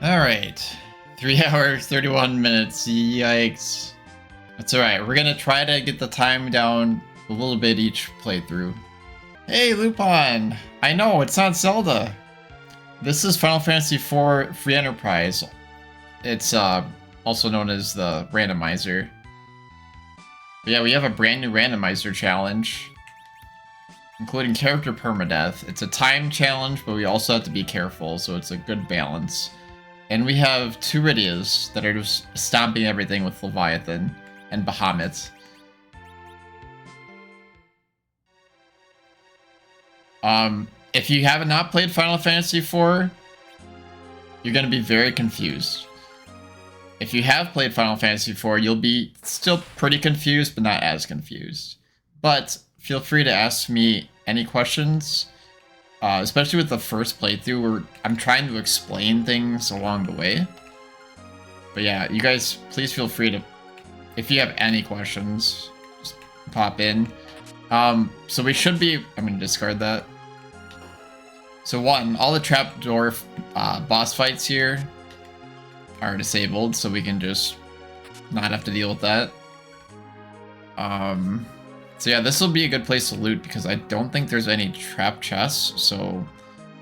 Alright. 3 hours, 31 minutes. Yikes. That's alright. We're gonna try to get the time down a little bit each playthrough. Hey, Lupin! I know, it's not Zelda! This is Final Fantasy IV Free Enterprise. It's also known as the randomizer. But yeah, we have a brand new randomizer challenge, including character permadeath. It's a time challenge, but we also have to be careful, so it's a good balance. And we have two Rydias that are just stomping everything with Leviathan and Bahamut. If you have not played Final Fantasy IV, you're going to be very confused. If you have played Final Fantasy IV, you'll be still pretty confused, but not as confused. But feel free to ask me any questions, especially with the first playthrough where I'm trying to explain things along the way. But yeah, you guys, please feel free to, if you have any questions, just pop in. So we should be, I'm going to discard that. So one, all the trapdoor boss fights here are disabled, so we can just not have to deal with that. So yeah, this will be a good place to loot because I don't think there's any trap chests, so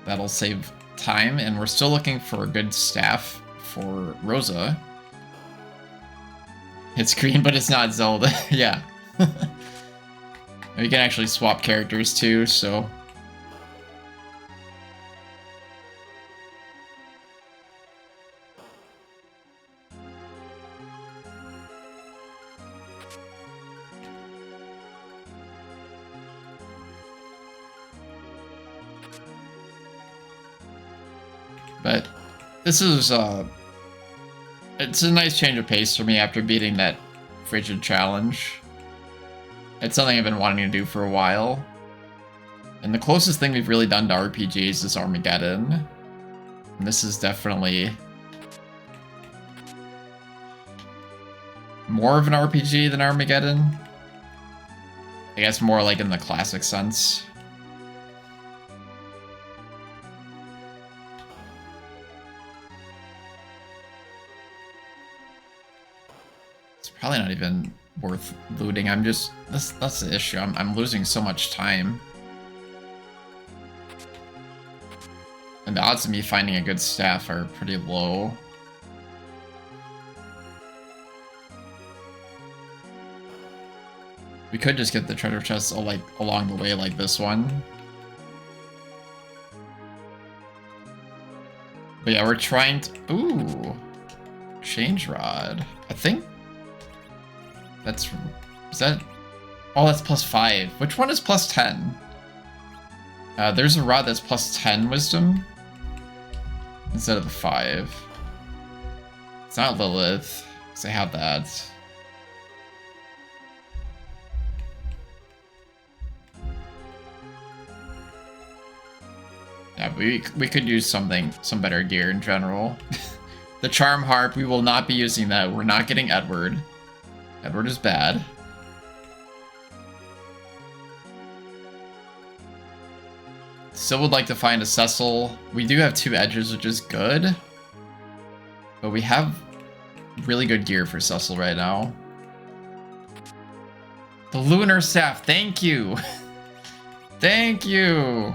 that'll save time. And we're still looking for a good staff for Rosa. It's green, but it's not Zelda. Yeah. We can actually swap characters too, so... But this is, it's a nice change of pace for me after beating that frigid challenge. It's something I've been wanting to do for a while. And the closest thing we've really done to RPGs is Armageddon. And this is definitely more of an RPG than Armageddon. I guess more like in the classic sense. Probably not even worth looting. I'm just that's the issue. I'm losing so much time. And the odds of me finding a good staff are pretty low. We could just get the treasure chests like along the way like this one. But yeah, we're trying to... Ooh! Change rod. I think... That's... Is that... Oh, that's +5. Which one is +10? There's a rod that's +10 wisdom instead of the 5. It's not Lilith, because I have that. Yeah, we could use some better gear in general. The Charm Harp, we will not be using that. We're not getting Edward. Edward is bad. Still would like to find a Cecil. We do have 2 edges, which is good. But we have really good gear for Cecil right now. The Lunar Staff, thank you! Thank you!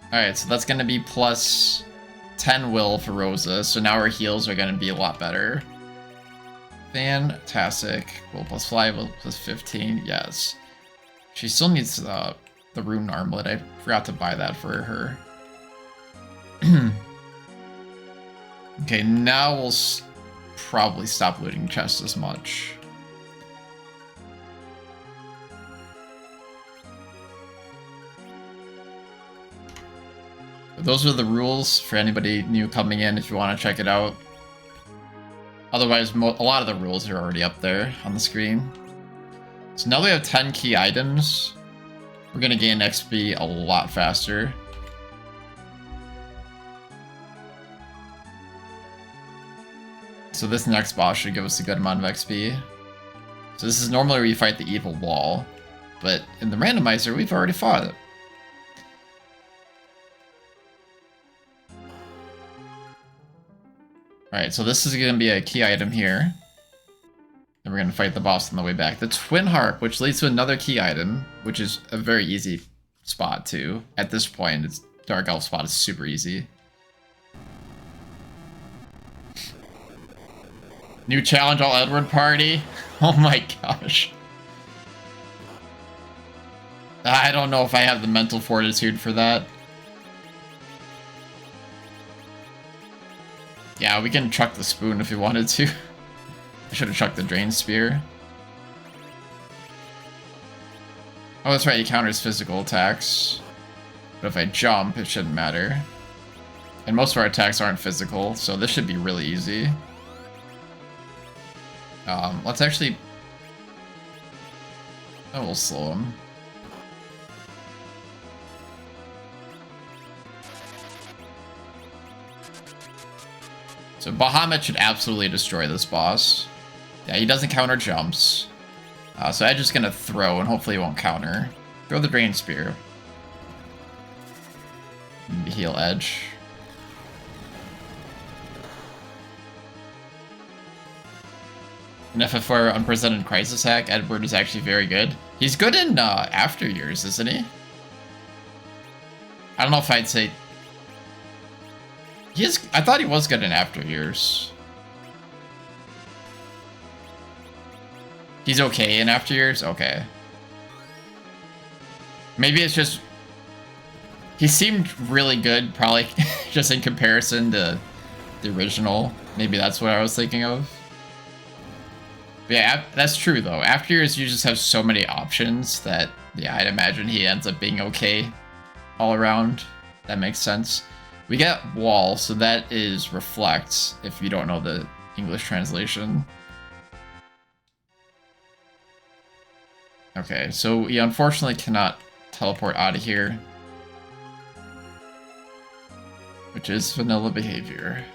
Alright, so that's gonna be +10 will for Rosa, so now our heals are gonna be a lot better. Fantastic. Will +5, will +15, yes. She still needs the rune armlet. I forgot to buy that for her. Okay, now we'll probably stop looting chests as much. Those are the rules for anybody new coming in if you want to check it out. Otherwise, a lot of the rules are already up there on the screen. So now we have 10 key items. We're going to gain XP a lot faster. So this next boss should give us a good amount of XP. So this is normally where you fight the evil wall. But in the randomizer, we've already fought it. Alright, so this is going to be a key item here. And we're going to fight the boss on the way back. The Twin Harp, which leads to another key item, which is a very easy spot too. At this point, it's Dark Elf spot is super easy. New challenge, all Edward party. Oh my gosh. I don't know if I have the mental fortitude for that. Yeah, we can chuck the spoon if we wanted to. I should have chucked the drain spear. Oh, that's right, he counters physical attacks. But if I jump, it shouldn't matter. And most of our attacks aren't physical, so this should be really easy. Let's actually... Oh, we'll slow him. So Bahamut should absolutely destroy this boss. Yeah, he doesn't counter jumps. So I'm just gonna throw and hopefully he won't counter. Throw the Drain Spear. And heal Edge. And FF4 Unprecedented Crisis Hack, Edward is actually very good. He's good in After Years, isn't he? I don't know if I'd say... I thought he was good in After Years. He's okay in After Years? Okay. Maybe it's just... He seemed really good, probably just in comparison to the original. Maybe that's what I was thinking of. But yeah, that's true though. After Years, you just have so many options that, yeah, I'd imagine he ends up being okay all around. That makes sense. We get Wall, so that is Reflect, if you don't know the English translation. Okay, so we unfortunately cannot teleport out of here. Which is vanilla behavior.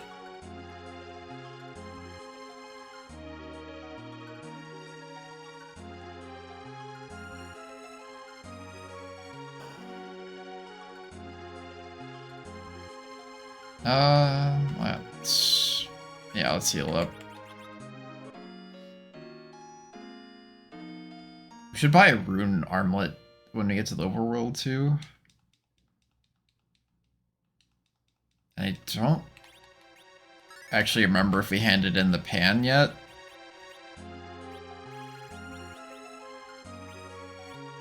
Let's heal up. We should buy a rune armlet when we get to the overworld too. I don't actually remember if we handed in the pan yet.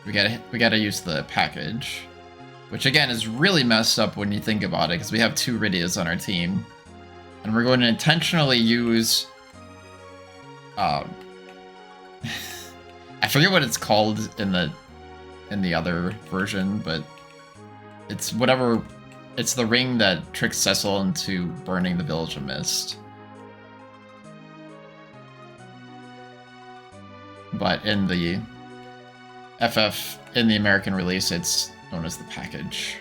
We gotta use the package. Which again is really messed up when you think about it, because we have 2 Rydias on our team. And we're going to intentionally use... I forget what it's called in the other version, but it's whatever... It's the ring that tricks Cecil into burning the Village of Mist. But in the in the American release, it's known as the package.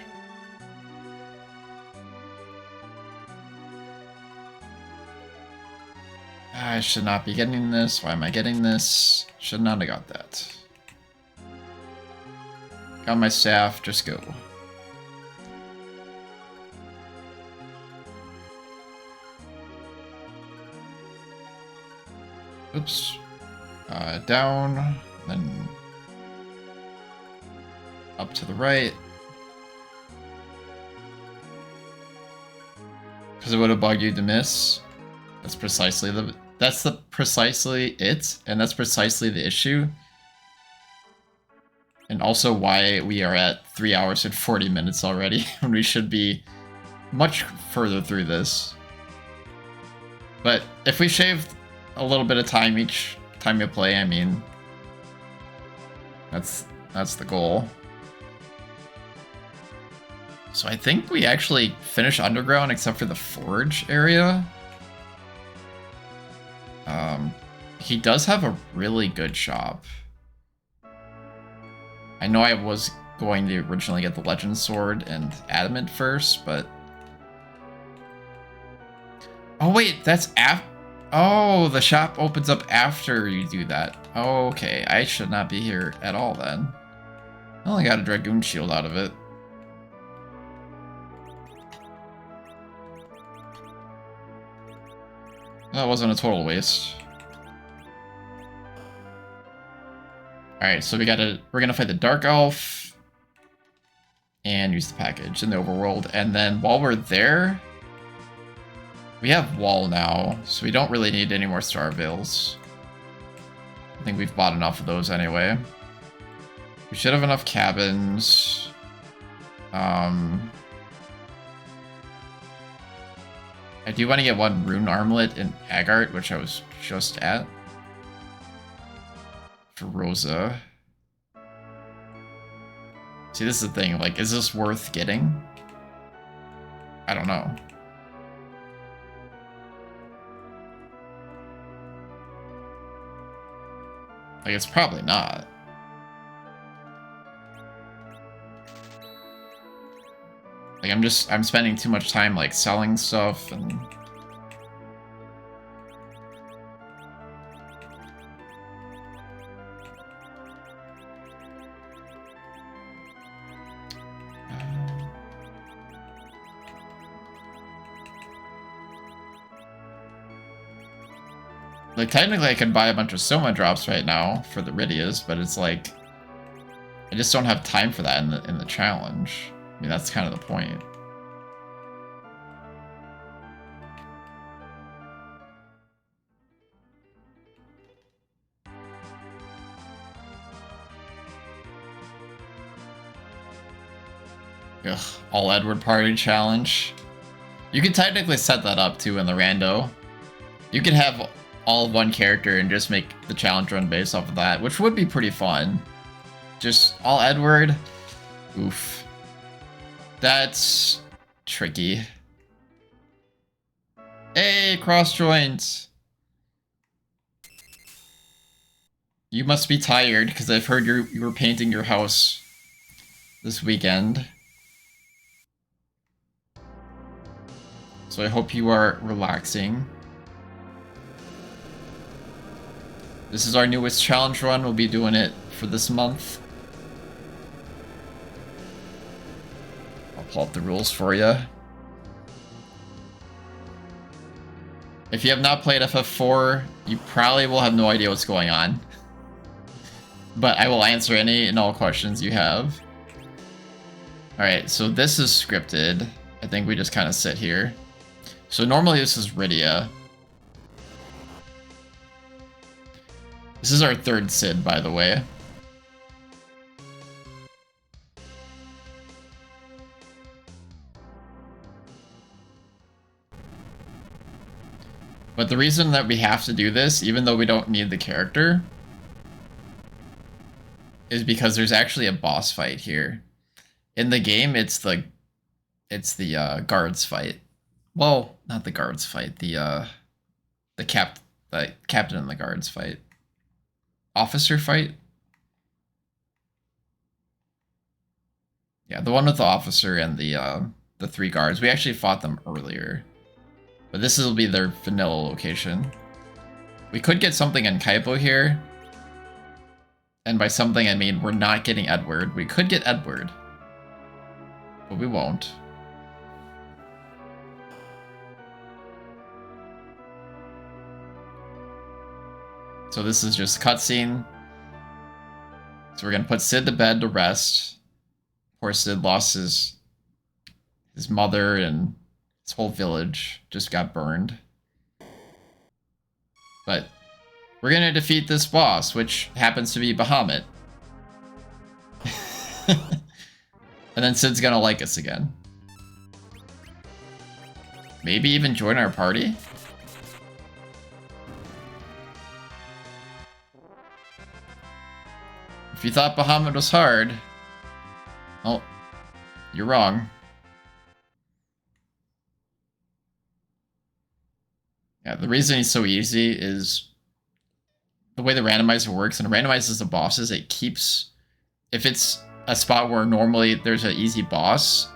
I should not be getting this. Why am I getting this? Should not have got that. Got my staff, just go. Oops. Down, then up to the right. Because it would have bugged you to miss. That's precisely it, and that's precisely the issue. And also why we are at 3 hours and 40 minutes already, when we should be much further through this. But if we shaved a little bit of time each time you play, I mean, that's the goal. So I think we actually finish underground except for the forge area. He does have a really good shop. I know I was going to originally get the Legend Sword and Adamant first, but... Oh wait, that's Oh, the shop opens up after you do that. Oh, okay, I should not be here at all then. I only got a Dragoon Shield out of it. That wasn't a total waste. Alright, so we're gonna fight the Dark Elf and use the package in the overworld. And then while we're there, we have Wall now, so we don't really need any more Star Veils. I think we've bought enough of those anyway. We should have enough cabins. I do want to get one Rune Armlet in Agart, which I was just at. For Rosa. See, this is the thing, like, is this worth getting? I don't know. Like, it's probably not. Like, I'm spending too much time, like, selling stuff and... Like, technically I could buy a bunch of Soma drops right now for the Rydias, but it's like... I just don't have time for that in the challenge. I mean, that's kind of the point. Ugh, all Edward party challenge. You could technically set that up too in the rando. You could have all one character and just make the challenge run based off of that, which would be pretty fun. Just all Edward. Oof. That's tricky. Hey, cross joints. You must be tired because I've heard you were painting your house this weekend. So I hope you are relaxing. This is our newest challenge run. We'll be doing it for this month. I'll pull up the rules for you. If you have not played FF4, you probably will have no idea what's going on. But I will answer any and all questions you have. Alright, so this is scripted. I think we just kind of sit here. So normally this is Rydia. This is our third Sid, by the way. But the reason that we have to do this, even though we don't need the character, is because there's actually a boss fight here. In the game, it's the guards fight. Well, not the guards fight. The captain and the guards fight. Officer fight? Yeah, the one with the officer and the three guards. We actually fought them earlier. But this will be their vanilla location. We could get something in Kaipo here. And by something I mean we're not getting Edward. We could get Edward. But we won't. So this is just a cutscene. So we're gonna put Sid to bed to rest. Poor Sid lost his mother and his whole village just got burned. But we're gonna defeat this boss, which happens to be Bahamut. And then Sid's gonna like us again. Maybe even join our party? If you thought Bahamut was hard, well, you're wrong. Yeah, the reason he's so easy is the way the randomizer works, and it randomizes the bosses, it keeps... If it's a spot where normally there's an easy boss,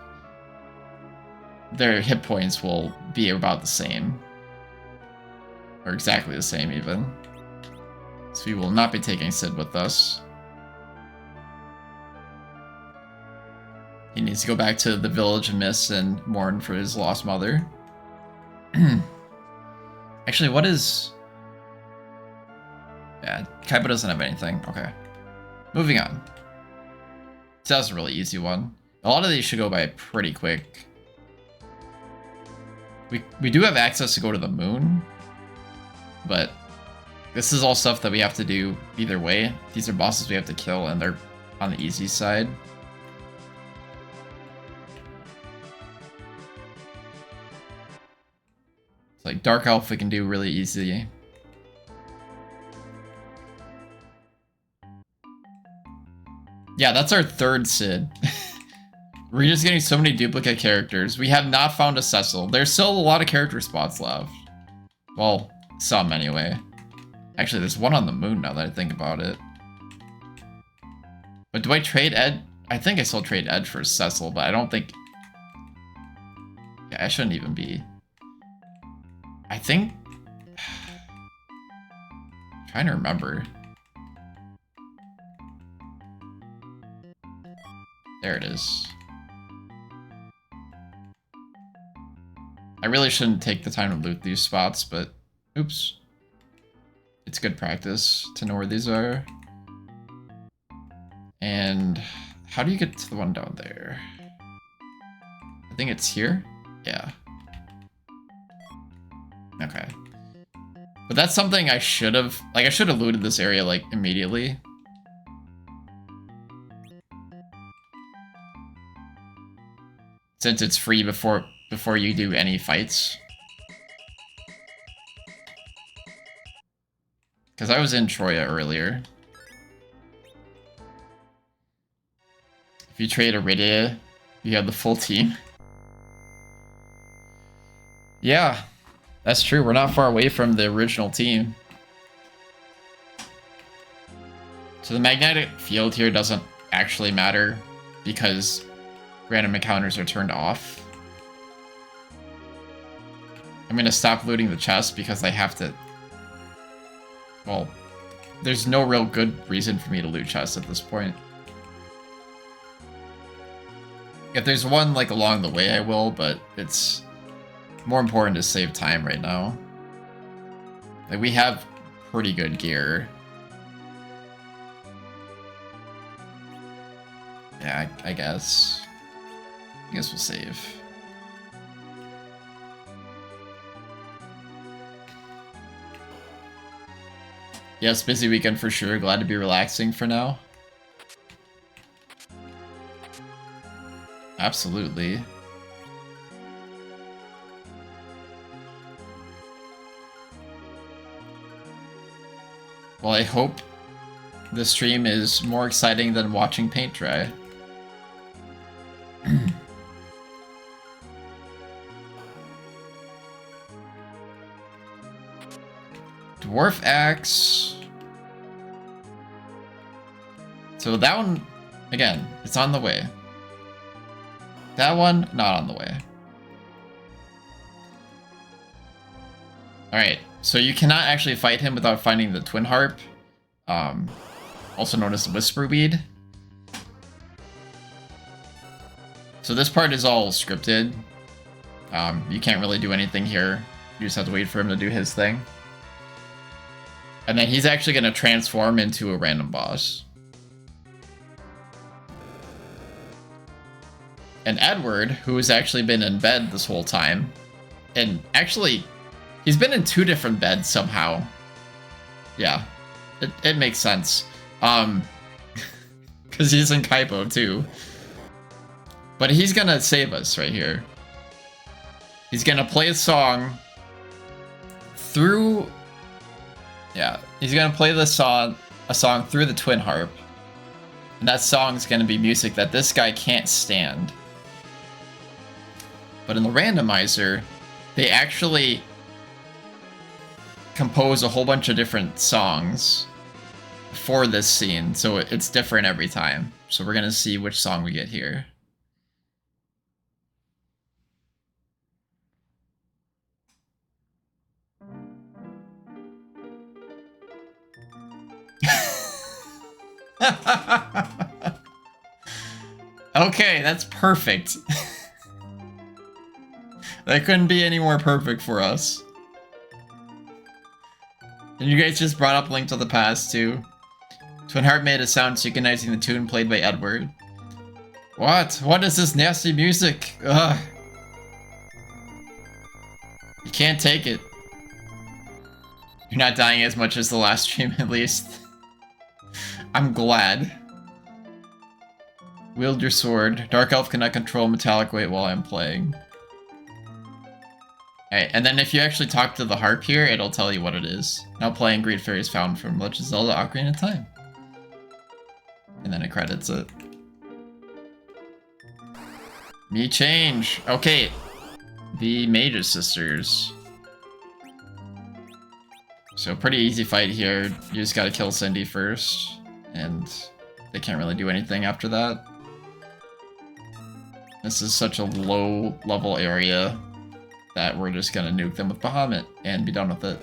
their hit points will be about the same. Or exactly the same, even. So we will not be taking Sid with us. He needs to go back to the Village of Mist and mourn for his lost mother. Actually, what is... Yeah, Kaiba doesn't have anything. Okay. Moving on. So that's a really easy one. A lot of these should go by pretty quick. We do have access to go to the moon, but this is all stuff that we have to do either way. These are bosses we have to kill, and they're on the easy side. It's like Dark Elf we can do really easy. Yeah, that's our third Sid. We're just getting so many duplicate characters. We have not found a Cecil. There's still a lot of character spots left. Well, some anyway. Actually, there's one on the moon now that I think about it. But do I trade Ed? I think I still trade Ed for Cecil, but I don't think... Yeah, I shouldn't even be. I think... I'm trying to remember. There it is. I really shouldn't take the time to loot these spots, but oops. It's good practice to know where these are. And how do you get to the one down there? I think it's here? Yeah. Okay. But that's something I should have... Like, I should have looted this area, like, immediately. Since it's free before you do any fights. Because I was in Troya earlier. If you trade a Rydia, you have the full team. Yeah, that's true. We're not far away from the original team. So the magnetic field here doesn't actually matter because random encounters are turned off. I'm gonna stop looting the chest because I have to... Well, there's no real good reason for me to loot chests at this point. If there's one, like, along the way, I will, but it's more important to save time right now. Like, we have pretty good gear. Yeah, I guess. I guess we'll save. Yes, busy weekend for sure. Glad to be relaxing for now. Absolutely. Well, I hope the stream is more exciting than watching paint dry. Dwarf Axe. So that one, again, it's on the way. That one, not on the way. Alright, so you cannot actually fight him without finding the Twin Harp, also known as the Whisper Weed. So this part is all scripted. You can't really do anything here. You just have to wait for him to do his thing. And then he's actually going to transform into a random boss. And Edward, who has actually been in bed this whole time, and actually, he's been in 2 different beds somehow. Yeah, it makes sense. Because he's in Kaipo too. But he's gonna save us right here. He's gonna play a song through... Yeah, he's gonna play a song through the Twin Harp. And that song's gonna be music that this guy can't stand. But in the randomizer, they actually compose a whole bunch of different songs for this scene, so it's different every time. So we're gonna see which song we get here. Okay, that's perfect. That couldn't be any more perfect for us. And you guys just brought up Link to the Past, too. Twin Heart made a sound synchronizing the tune played by Edward. What? What is this nasty music? Ugh. You can't take it. You're not dying as much as the last stream, at least. I'm glad. Wield your sword. Dark Elf cannot control metallic weight while I'm playing. Alright, and then if you actually talk to the harp here, it'll tell you what it is. Now playing Great Fairies Found from Legend of Zelda Ocarina of Time. And then it credits it. Me change. Okay. The Mage's Sisters. So pretty easy fight here. You just gotta kill Cindy first. And they can't really do anything after that. This is such a low level area that we're just gonna nuke them with Bahamut and be done with it.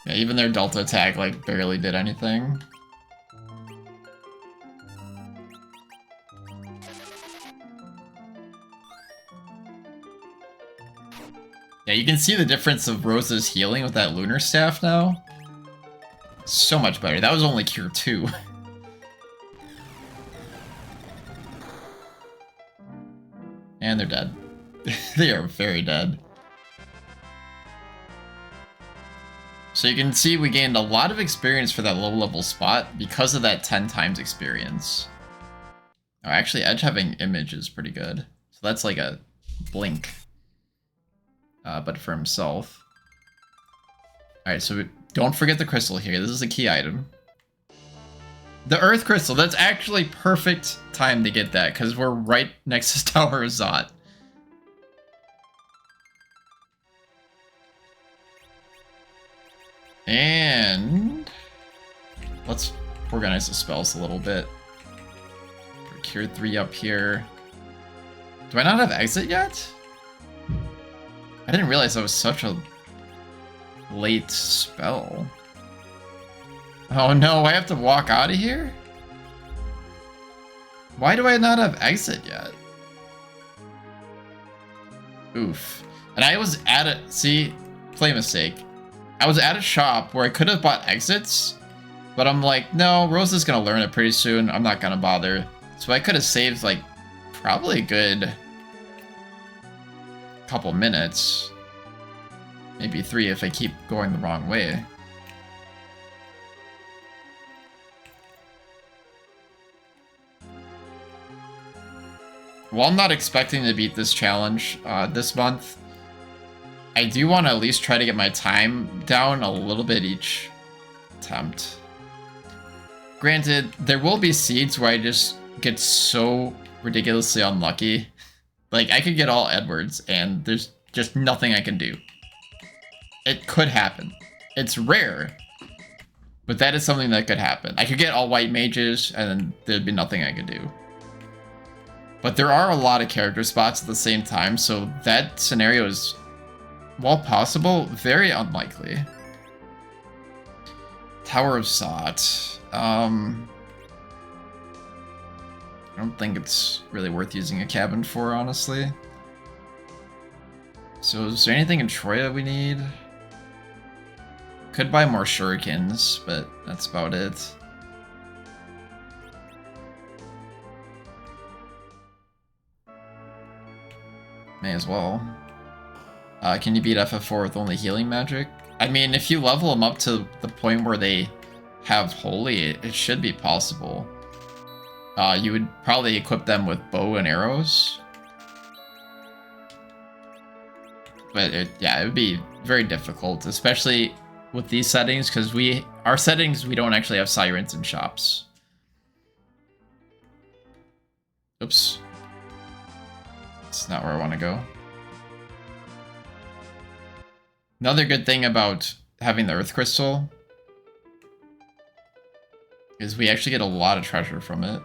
Yeah, even their Delta attack like barely did anything. Yeah, you can see the difference of Rose's healing with that Lunar Staff now. So much better. That was only Cure 2. And they're dead. They are very dead. So you can see we gained a lot of experience for that low level spot because of that 10 times experience. Oh, actually, Edge having Image is pretty good. So that's like a blink. But for himself. Alright, so don't forget the crystal here. This is a key item. The Earth Crystal. That's actually perfect time to get that, because we're right next to Tower of Zot. And let's organize the spells a little bit. Cure 3 up here. Do I not have exit yet? I didn't realize that was such a late spell. Oh no, I have to walk out of here? Why do I not have exit yet? Oof. And I was at a... See? Play mistake. I was at a shop where I could have bought exits, but I'm like, no, Rose is gonna learn it pretty soon. I'm not gonna bother. So I could have saved, like, probably a good couple minutes. Maybe 3 if I keep going the wrong way. While I'm not expecting to beat this challenge this month, I do want to at least try to get my time down a little bit each attempt. Granted, there will be seeds where I just get so ridiculously unlucky. Like, I could get all Edwards, and there's just nothing I can do. It could happen. It's rare, but that is something that could happen. I could get all white mages, and then there'd be nothing I could do. But there are a lot of character spots at the same time, so that scenario is, while possible, very unlikely. Tower of Zot. I don't think it's really worth using a cabin for, honestly. So is there anything in Troya we need? Could buy more shurikens, but that's about it. May as well. Can you beat FF4 with only healing magic? I mean, if you level them up to the point where they have Holy, it should be possible. You would probably equip them with bow and arrows. But yeah, it would be very difficult, especially with these settings, because our settings, we don't actually have sirens in shops. Oops. That's not where I want to go. Another good thing about having the Earth Crystal is we actually get a lot of treasure from it.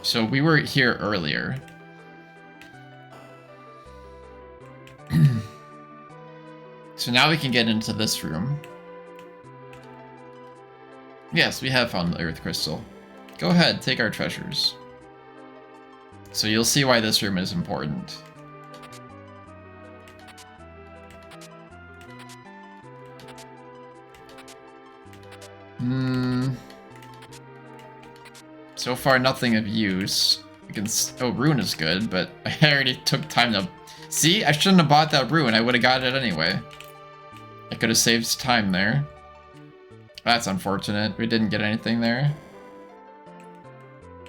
So we were here earlier. So now we can get into this room. Yes, we have found the Earth Crystal. Go ahead, take our treasures. So you'll see why this room is important. So far, nothing of use. We can. Oh, rune is good, but I already took time to. See, I shouldn't have bought that rune. I would have got it anyway. I could have saved time there. That's unfortunate. We didn't get anything there.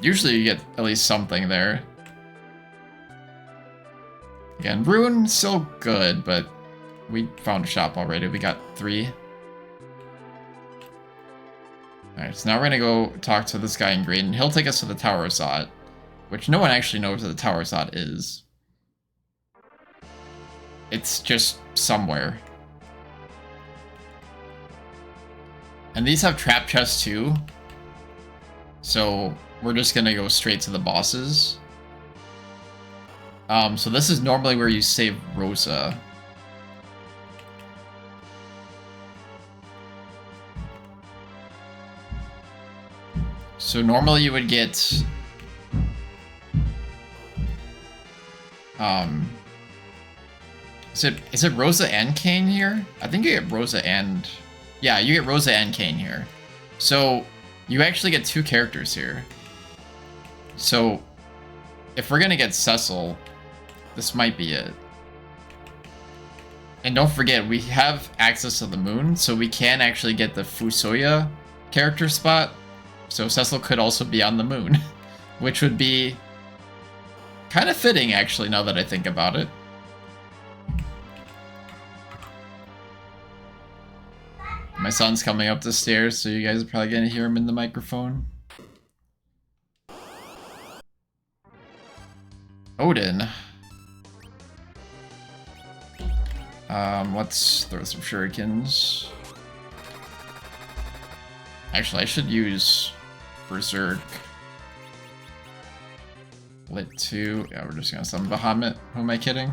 Usually, you get at least something there. Again, rune still good, but we found a shop already. We got 3. Alright, so now we're gonna go talk to this guy in green. He'll take us to the Tower of Zot, which no one actually knows what the Tower of Zot is. It's just somewhere. And these have trap chests too. So we're just gonna go straight to the bosses. So this is normally where you save Rosa. So normally you would get is it Rosa and Kane here? I think you get Rosa and yeah, you get Rosa and Kane here. So you actually get 2 characters here. So if we're gonna get Cecil, this might be it. And don't forget, we have access to the moon, so we can actually get the Fusoya character spot. So Cecil could also be on the moon, which would be kind of fitting, actually, now that I think about it. My son's coming up the stairs, so you guys are probably gonna hear him in the microphone. Odin. Let's throw some shurikens. Actually, I should use Berserk. Lit 2. Yeah, we're just gonna summon Bahamut. Who am I kidding?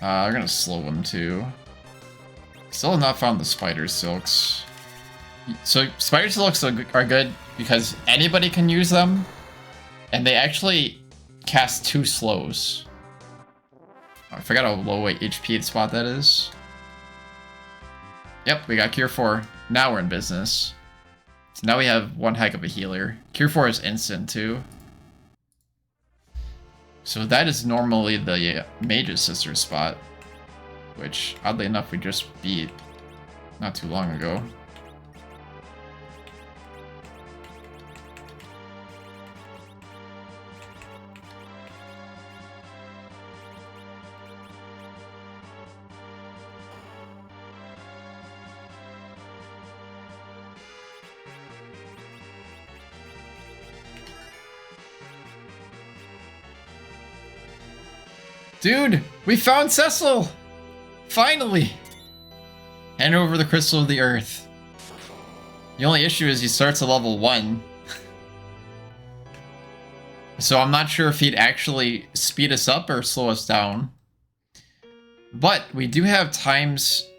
We're gonna slow him too. Still have not found the Spider Silks. So, Spider Silks are good because anybody can use them. And they actually cast 2 slows. I forgot how low HP spot that is. Yep, we got Cure 4. Now we're in business. So now we have one heck of a healer. Cure 4 is instant too. So that is normally the Mage's Sister spot. Which, oddly enough, we just beat not too long ago. Dude, we found Cecil! Finally! Hand over the Crystal of the Earth. The only issue is he starts at level 1. So I'm not sure if he'd actually speed us up or slow us down. But we do have times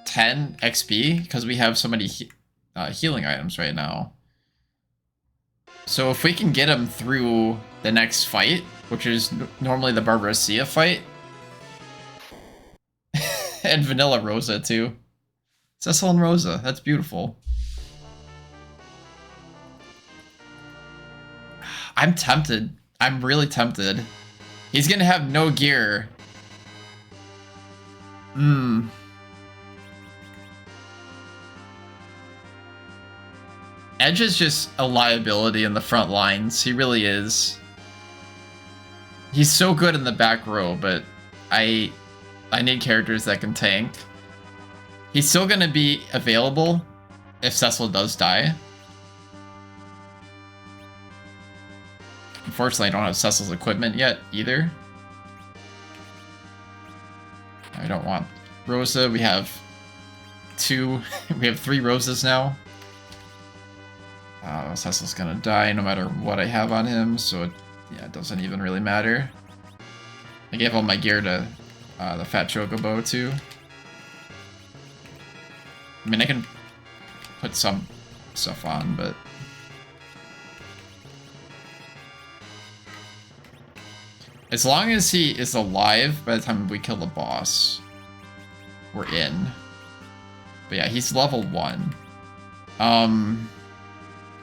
10 XP because we have so many healing items right now. So if we can get him through the next fight, which is normally the Barbarossa fight. And Vanilla Rosa, too. Cecil and Rosa, that's beautiful. I'm tempted. I'm really tempted. He's gonna have no gear. Edge is just a liability in the front lines. He really is. He's so good in the back row, but I need characters that can tank. He's still going to be available if Cecil does die. Unfortunately, I don't have Cecil's equipment yet, either. I don't want Rosa. We have 2. We have 3 Rosas now. Cecil's going to die no matter what I have on him, so yeah, it doesn't even really matter. I gave all my gear to the Fat Chocobo, too. I mean, I can put some stuff on, but... as long as he is alive by the time we kill the boss, we're in. But yeah, he's level 1. And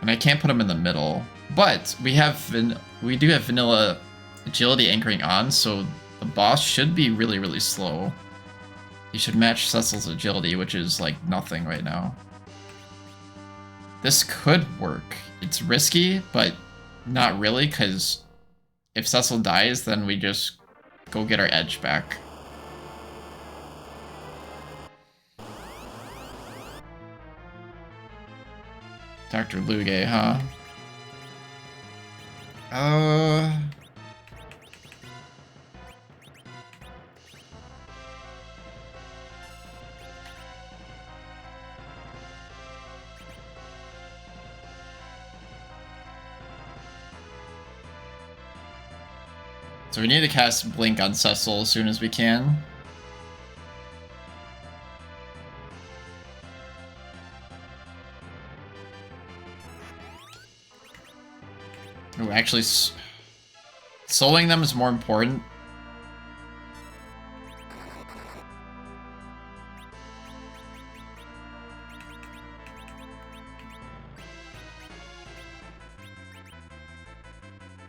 I can't put him in the middle. But we do have vanilla agility anchoring on, so the boss should be really, really slow. He should match Cecil's agility, which is like nothing right now. This could work. It's risky, but not really, because if Cecil dies, then we just go get our edge back. Dr. Luge, huh? So we need to cast Blink on Cecil as soon as we can. Oh, actually, soloing them is more important.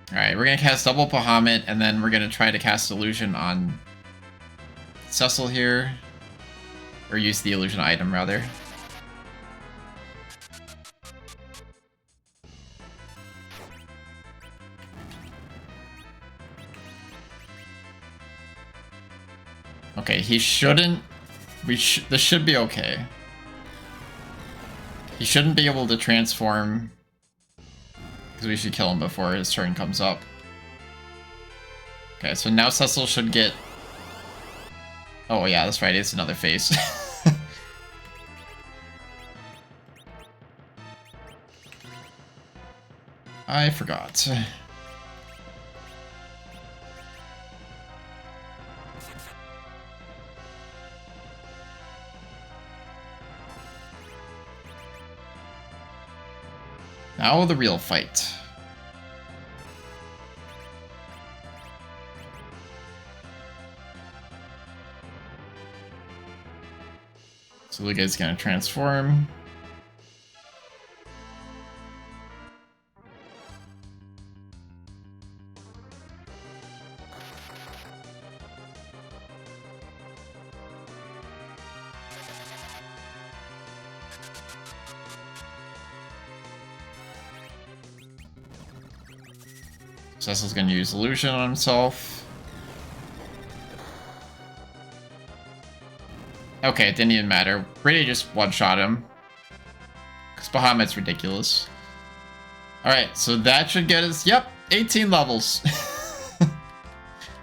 Alright, we're gonna cast double Bahamut, and then we're gonna try to cast Illusion on Cecil here. Or use the Illusion item, rather. Okay, he shouldn't... this should be okay. He shouldn't be able to transform... because we should kill him before his turn comes up. Okay, so now Cecil should get... oh yeah, that's right, it's another face. I forgot. Now the real fight. So the guy's gonna transform. Cecil's gonna use Illusion on himself. Okay, it didn't even matter. Rydia just one-shot him. Because Bahamut's ridiculous. Alright, so that should get us, yep, 18 levels.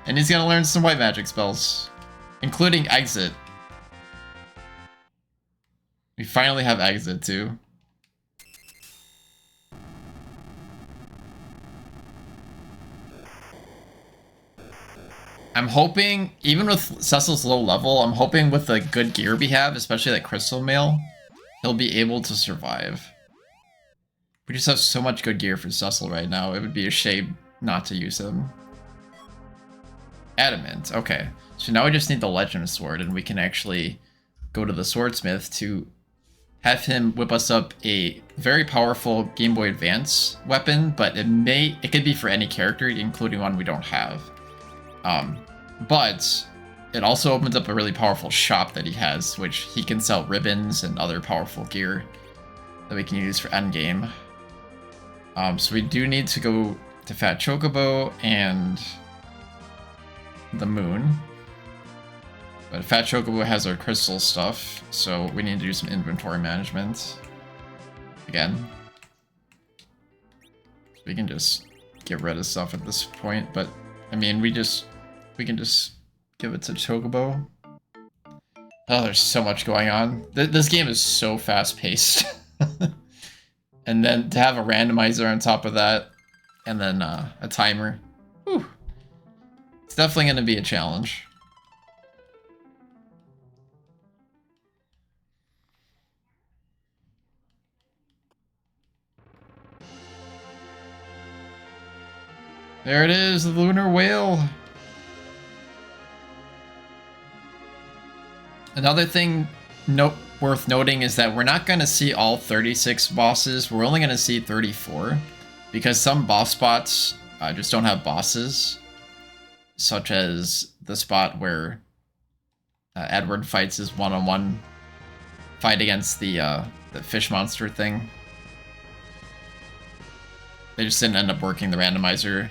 And he's gonna learn some white magic spells. Including Exit. We finally have Exit, too. I'm hoping, even with Cecil's low level, I'm hoping with the good gear we have, especially that Crystal Mail, he'll be able to survive. We just have so much good gear for Cecil right now, it would be a shame not to use him. Adamant, okay. So now we just need the Legend Sword, and we can actually go to the Swordsmith to have him whip us up a very powerful Game Boy Advance weapon, but it could be for any character, including one we don't have. But it also opens up a really powerful shop that he has, which he can sell ribbons and other powerful gear that we can use for endgame. So we do need to go to Fat Chocobo and the Moon. But Fat Chocobo has our crystal stuff, so we need to do some inventory management. Again. We can just get rid of stuff at this point, but I mean, we can just give it to Chocobo. Oh, there's so much going on. This game is so fast-paced. And then to have a randomizer on top of that, and then a timer. Whew. It's definitely going to be a challenge. There it is, the Lunar Whale. Another thing worth noting is that we're not going to see all 36 bosses. We're only going to see 34 because some boss spots just don't have bosses, such as the spot where Edward fights his one-on-one fight against the fish monster thing. They just didn't end up working the randomizer.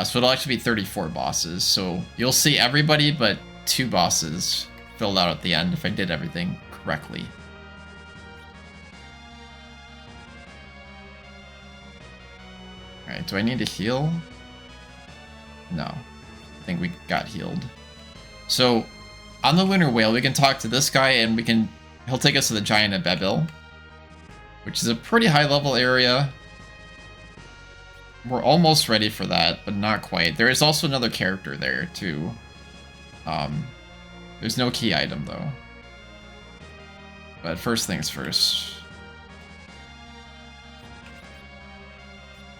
So it'll actually be 34 bosses. So you'll see everybody but 2 bosses filled out at the end if I did everything correctly. Alright, do I need to heal? No. I think we got healed. So, on the Lunar Whale, we can talk to this guy and he'll take us to the Giant Abebil, which is a pretty high level area. We're almost ready for that, but not quite. There is also another character there, too. There's no key item, though. But first things first.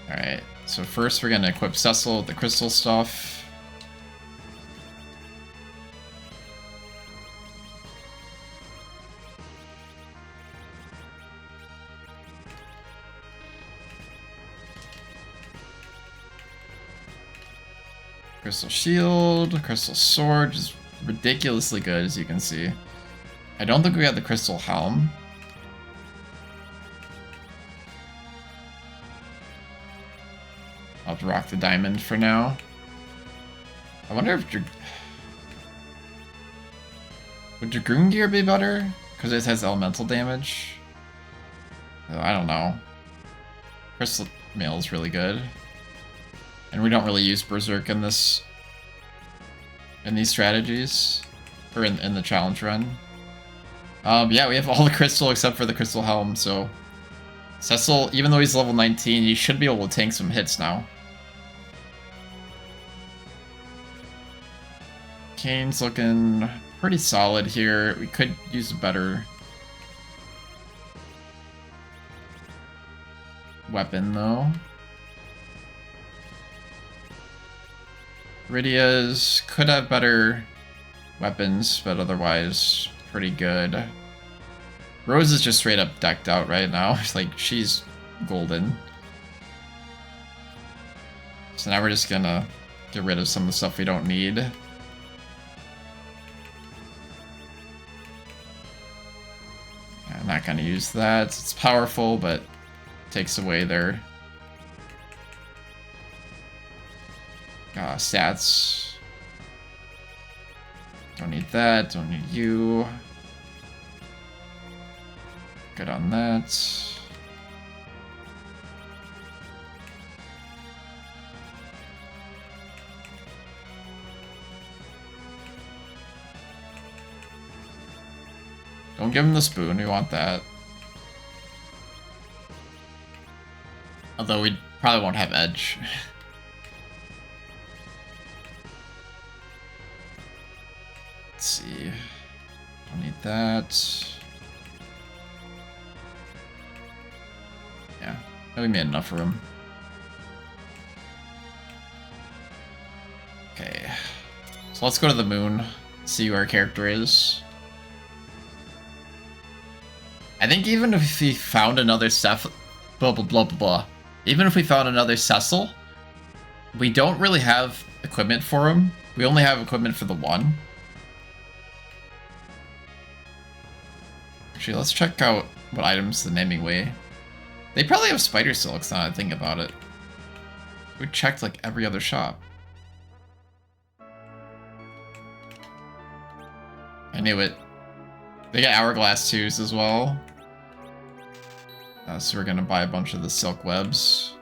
Alright, so first we're gonna equip Cecil with the crystal stuff. Crystal shield, crystal sword, just ridiculously good as you can see. I don't think we got the crystal helm. I'll have to rock the diamond for now. I wonder if would Dragoon gear be better? Because it has elemental damage? I don't know. Crystal mail is really good. And we don't really use Berserk in these strategies. Or in the challenge run. Yeah, we have all the crystal except for the crystal helm, so Cecil, even though he's level 19, he should be able to tank some hits now. Kane's looking pretty solid here. We could use a better weapon, though. Rydia's could have better weapons, but otherwise pretty good. Rose is just straight up decked out right now. It's like, she's golden. So now we're just gonna get rid of some of the stuff we don't need. Yeah, I'm not gonna use that. It's powerful, but takes away their stats. Don't need that, don't need you. Good on that. Don't give him the spoon, we want that. Although we probably won't have edge. Let's see. Don't need that. Yeah, we made enough room. Okay. So let's go to the moon, see where our character is. I think even if we found another blah blah blah blah blah. Even if we found another Cecil, we don't really have equipment for him. We only have equipment for the one. Actually, let's check out what items the naming way. They probably have spider silks now that I think about it. We checked like every other shop. I knew it. They got hourglass twos as well. So we're gonna buy a bunch of the silk webs.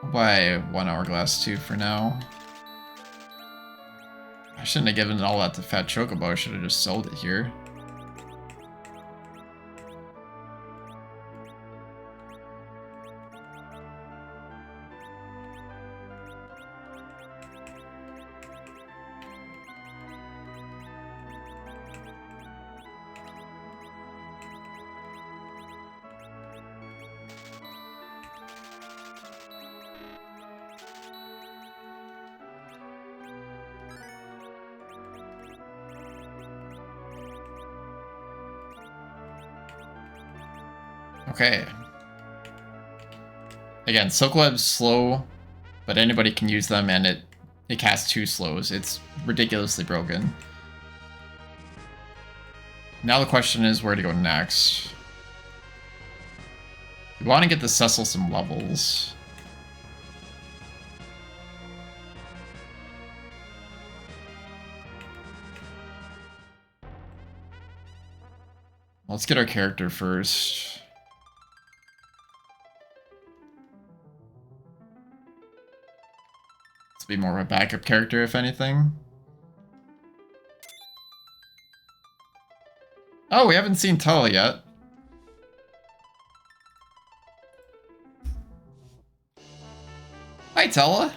We'll buy 1 hourglass too for now. I shouldn't have given all that to Fat Chocobo, I should have just sold it here. Okay. Again, Silk Web's slow, but anybody can use them, and it casts 2 slows. It's ridiculously broken. Now the question is where to go next. We want to get the Cecil some levels. Let's get our character first. Let's be more of a backup character, if anything. Oh, we haven't seen Tull yet. Hi, Tella.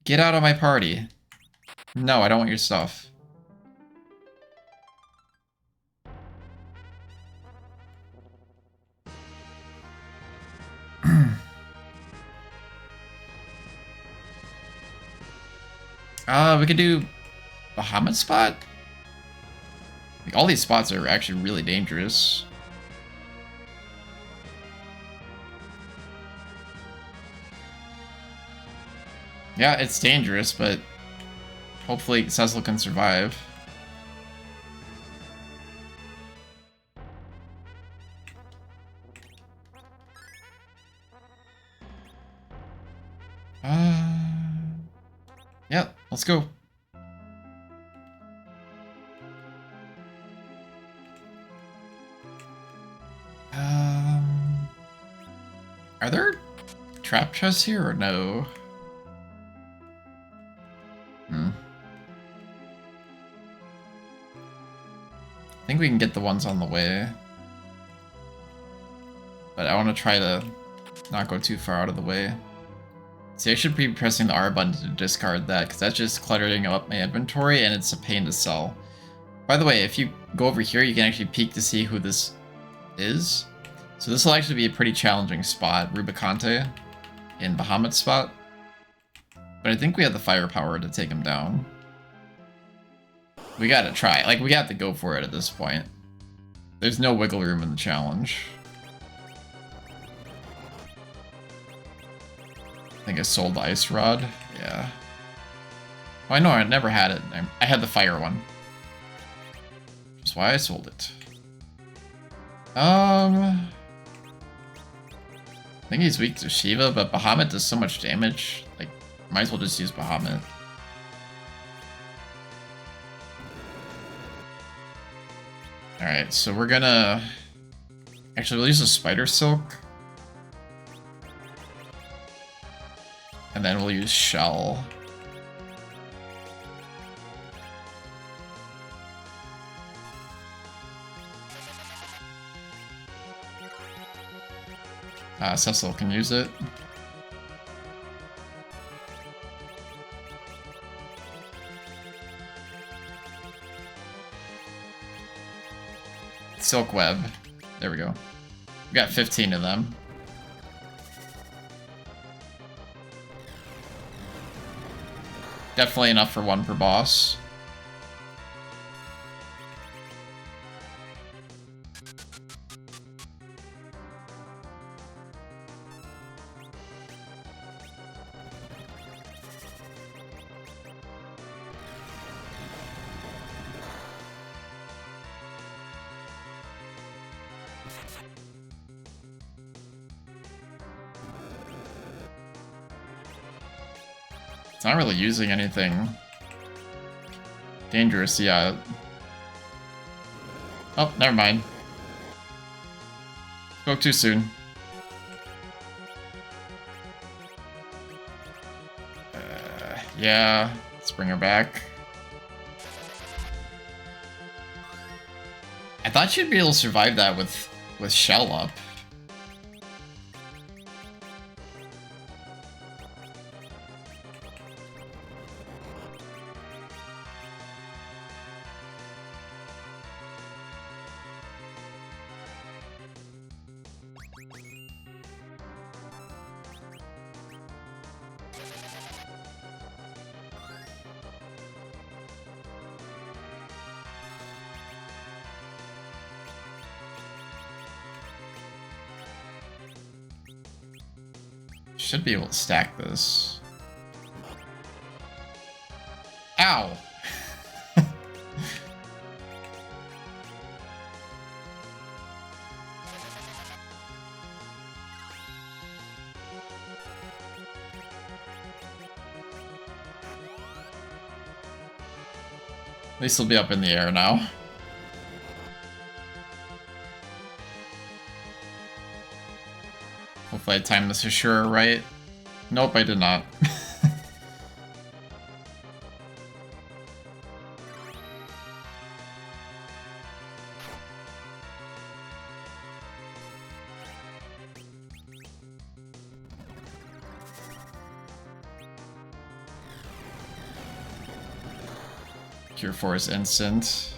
Get out of my party. No, I don't want your stuff. We could do Bahamut spot? Like, all these spots are actually really dangerous. Yeah, it's dangerous, but hopefully Cecil can survive. Yeah, let's go. Are there trap chests here or no? I think we can get the ones on the way. But I want to try to not go too far out of the way. See, I should be pressing the R button to discard that, because that's just cluttering up my inventory, and it's a pain to sell. By the way, if you go over here, you can actually peek to see who this is. So this will actually be a pretty challenging spot, Rubicante, in Bahamut's spot. But I think we have the firepower to take him down. We gotta try. Like, we have to go for it at this point. There's no wiggle room in the challenge. I think I sold the ice rod. Yeah. Oh, I know, I never had it. I had the fire one. That's why I sold it. I think he's weak to Shiva, but Bahamut does so much damage. Like, might as well just use Bahamut. Alright, so we're gonna... Actually, we'll use a Spider Silk. And then we'll use Shell. Cecil can use it. Silk Web. There we go. We got 15 of them. Definitely enough for one per boss. It's not really using anything dangerous yet. Oh, never mind. Spoke too soon. Yeah, let's bring her back. I thought she'd be able to survive that with Shell up. should be able to stack this. Ow! At least he'll be up in the air now. Hopefully I timed this Ashura right. Nope, I did not. Cure 4 is instant.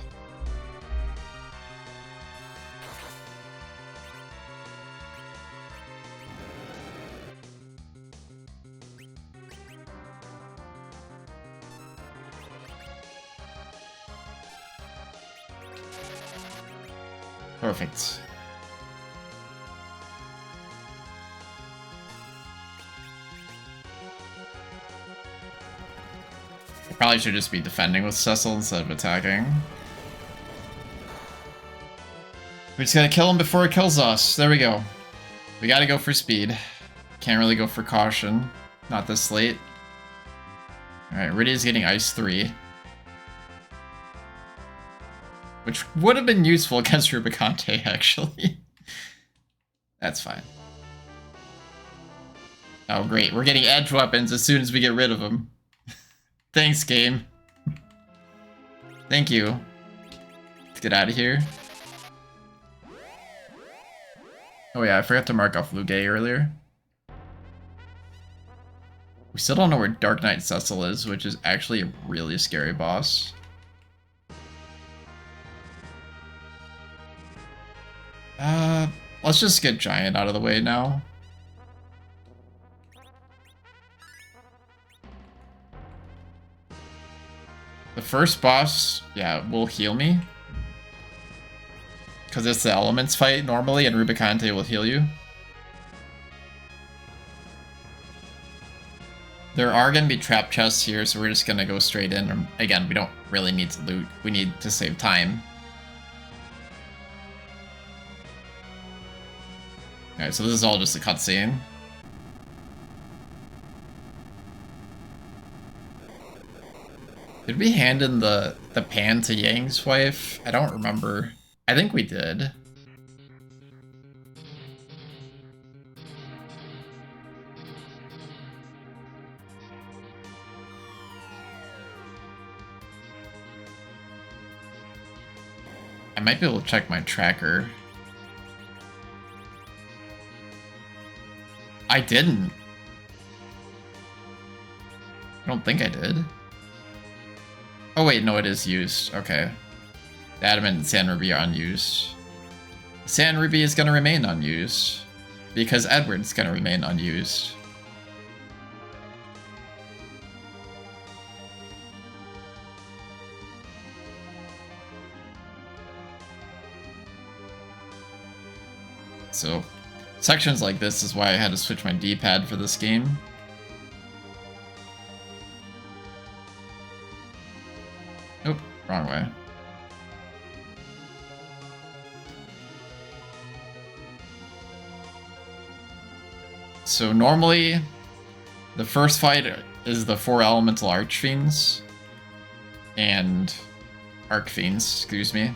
Perfect. I probably should just be defending with Cecil instead of attacking. We just gotta kill him before he kills us. There we go. We gotta go for speed. Can't really go for caution. Not this late. Alright, Rydia's getting Ice 3. Which would have been useful against Rubicante, actually. That's fine. Oh, great. We're getting edge weapons as soon as we get rid of them. Thanks, game. Thank you. Let's get out of here. Oh yeah, I forgot to mark off Lugay earlier. We still don't know where Dark Knight Cecil is, which is actually a really scary boss. Let's just get Giant out of the way now. The first boss, yeah, will heal me. Because it's the elements fight normally, and Rubicante will heal you. There are going to be trap chests here, so we're just going to go straight in. Again, we don't really need to loot. We need to save time. Alright, so this is all just a cutscene. Did we hand in the pan to Yang's wife? I don't remember. I think we did. I might be able to check my tracker. I didn't. I don't think I did. Oh wait, no, it is used. Okay. The Adamant and Sand Ruby are unused. Sand Ruby is going to remain unused. Because Edward's going to remain unused. So, sections like this is why I had to switch my D-pad for this game. Nope, wrong way. So normally, the first fight is the 4 elemental Archfiends. And Archfiends, excuse me.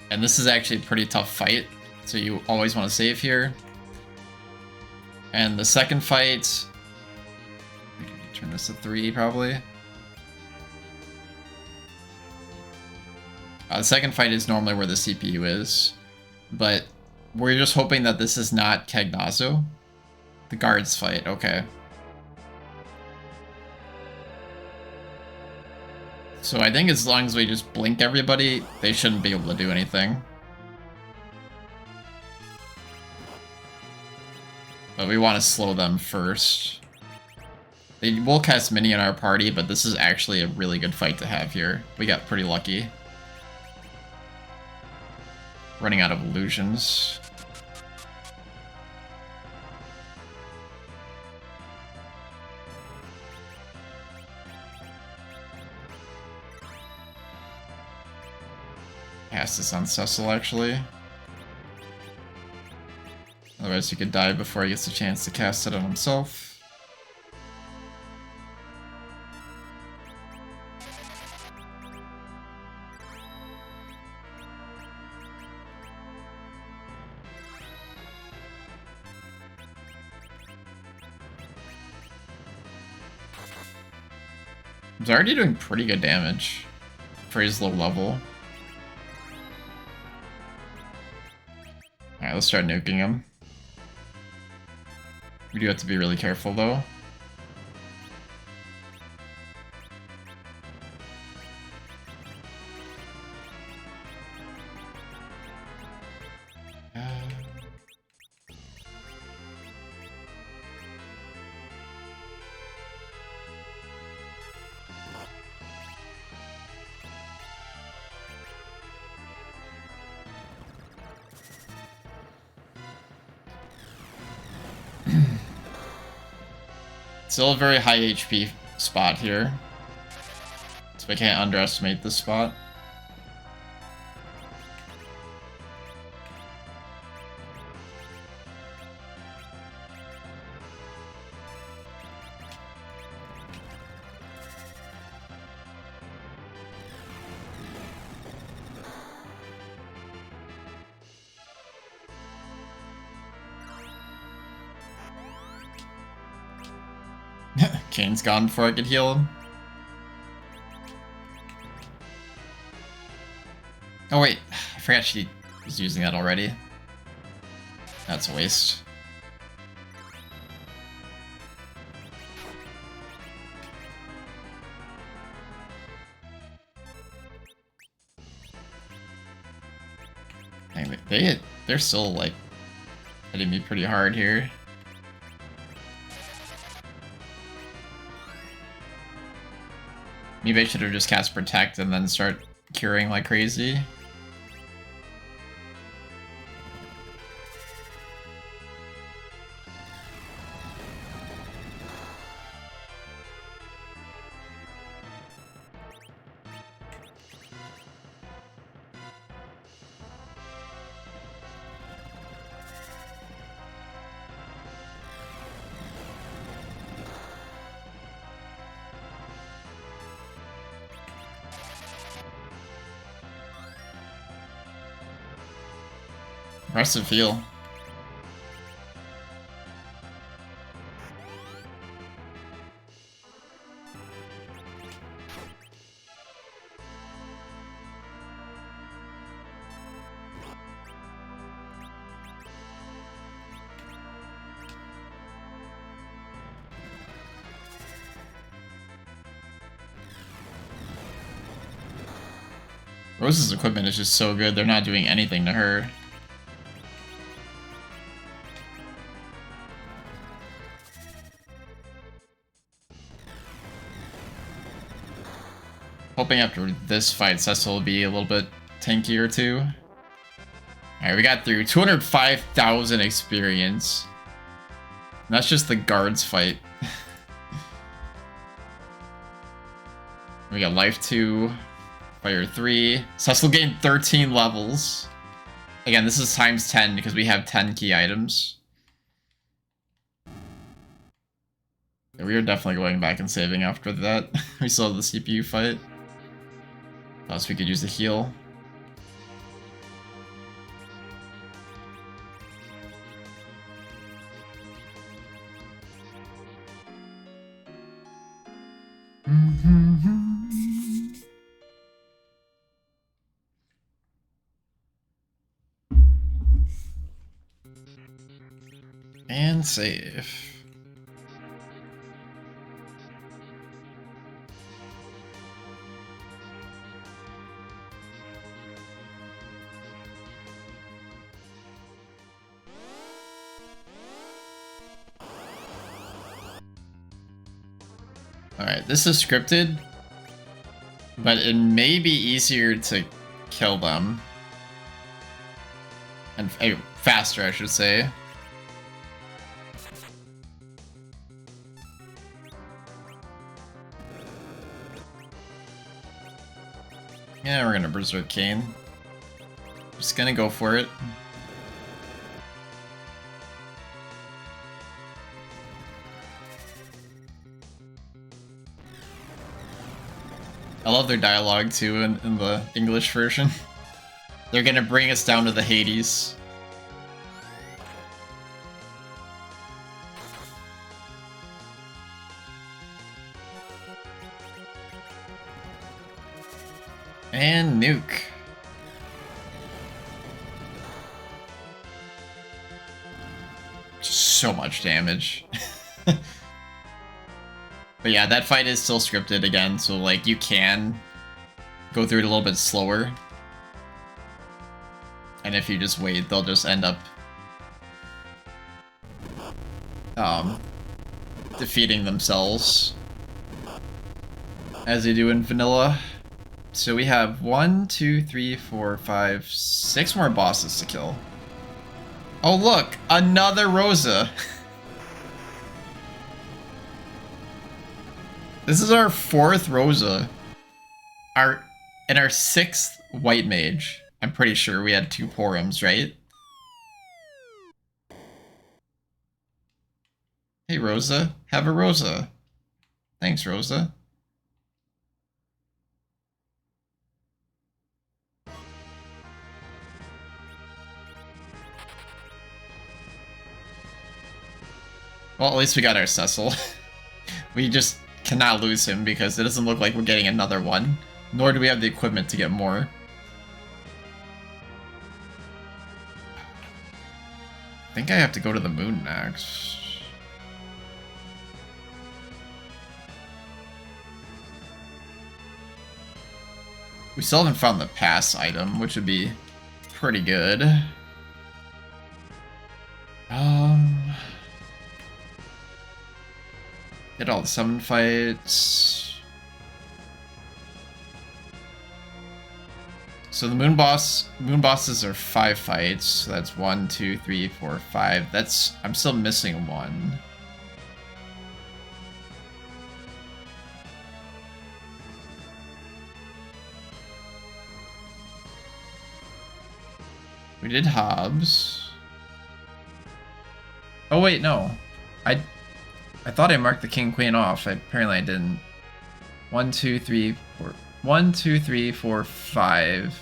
And this is actually a pretty tough fight, so you always want to save here. And the second fight, we can turn this to 3 probably. The second fight is normally where the CPU is, but we're just hoping that this is not Cagnazzo. The guards fight, okay. So I think as long as we just blink everybody, they shouldn't be able to do anything. But we want to slow them first. They will cast Mini in our party, but this is actually a really good fight to have here. We got pretty lucky. Running out of illusions. cast this on Cecil, actually. Otherwise, he could die before he gets a chance to cast it on himself. He's already doing pretty good damage for his low level. Alright, let's start nuking him. We do have to be really careful, though. Still a very high HP spot here, so we can't underestimate this spot. Kane's gone before I could heal him. Oh wait, I forgot she was using that already. That's a waste. Dang, they're still like hitting me pretty hard here. Maybe I should have just cast Protect and then start curing like crazy. Impressive heal. Rose's equipment is just so good, they're not doing anything to her. Hoping after this fight, Cecil will be a little bit tankier too. Alright, we got through 205,000 experience. And that's just the guards fight. We got life 2, fire 3. Cecil gained 13 levels. Again, this is times 10 because we have 10 key items. We are definitely going back and saving after that. We still have the CPU fight. Plus we could use the heal. And save. Alright, this is scripted, but it may be easier to kill them. And faster, I should say. Yeah, we're gonna Berserk Kane. Just gonna go for it. I love their dialogue too in the English version. They're gonna bring us down to the Hades. And nuke. So much damage. But yeah, that fight is still scripted again, so like you can go through it a little bit slower. And if you just wait, they'll just end up defeating themselves as they do in vanilla. So we have 1, 2, 3, 4, 5, 6 more bosses to kill. Oh look, another Rosa. This is our 4th Rosa. Our 6th White Mage. I'm pretty sure we had 2 Porums, right? Hey Rosa, have a Rosa. Thanks, Rosa. Well, at least we got our Cecil. We just cannot lose him because it doesn't look like we're getting another one. Nor do we have the equipment to get more. I think I have to go to the moon next. We still haven't found the pass item, which would be pretty good. Did all the summon fights. So the moon bosses are 5 fights. So that's 1, 2, 3, 4, 5. That's, I'm still missing 1. We did Hobbs. Oh wait, no. I thought I marked the King Queen off. Apparently I didn't. 1, 2, 3, 4. 1, 2, 3, 4, 5.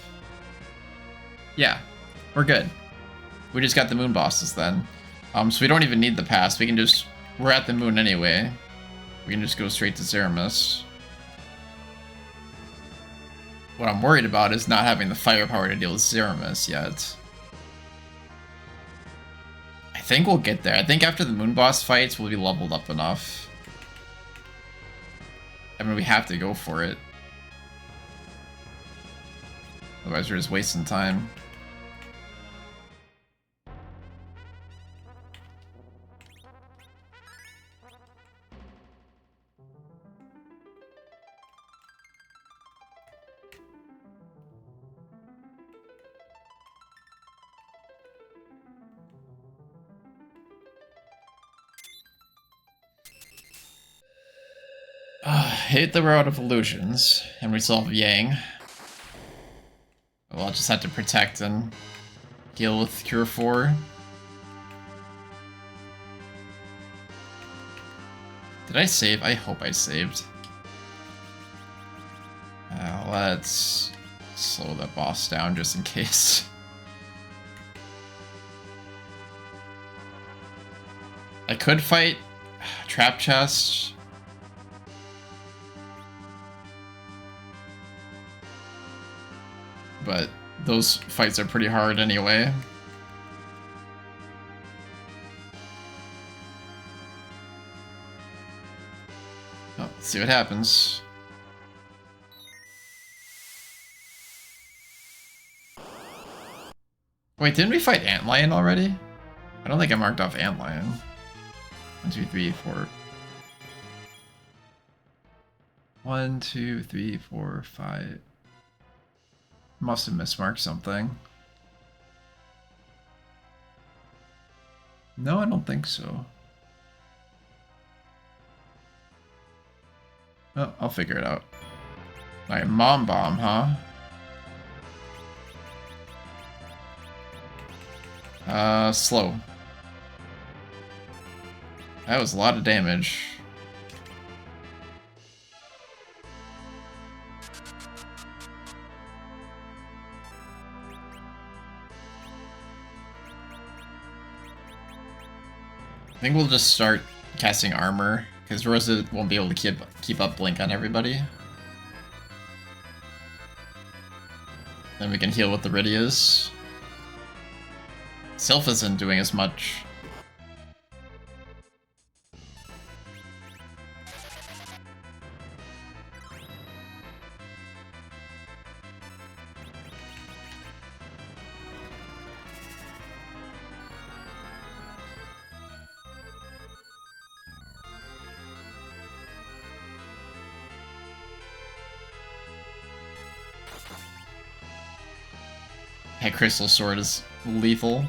Yeah, we're good. We just got the moon bosses then. So we don't even need the pass. We can just, we're at the moon anyway. We can just go straight to Zeramis. What I'm worried about is not having the firepower to deal with Zeramis yet. I think we'll get there. I think after the moon boss fights, we'll be leveled up enough. I mean, we have to go for it. Otherwise, we're just wasting time. Hit the Road of Illusions, and we still have Yang. Well, I'll just have to protect and heal with Cure 4. Did I save? I hope I saved. Let's slow that boss down just in case. I could fight Trap Chest. But those fights are pretty hard anyway. Oh, let's see what happens. Wait, didn't we fight Antlion already? I don't think I marked off Antlion. 1, 2, 3, 4. 1, 2, 3, 4, 5. Must have mismarked something. No, I don't think so. Oh, I'll figure it out. Alright, Mom Bomb, huh? Slow. That was a lot of damage. I think we'll just start casting armor, because Rosa won't be able to keep up Blink on everybody. Then we can heal with the Rydias. Sylph isn't doing as much. That Crystal Sword is lethal.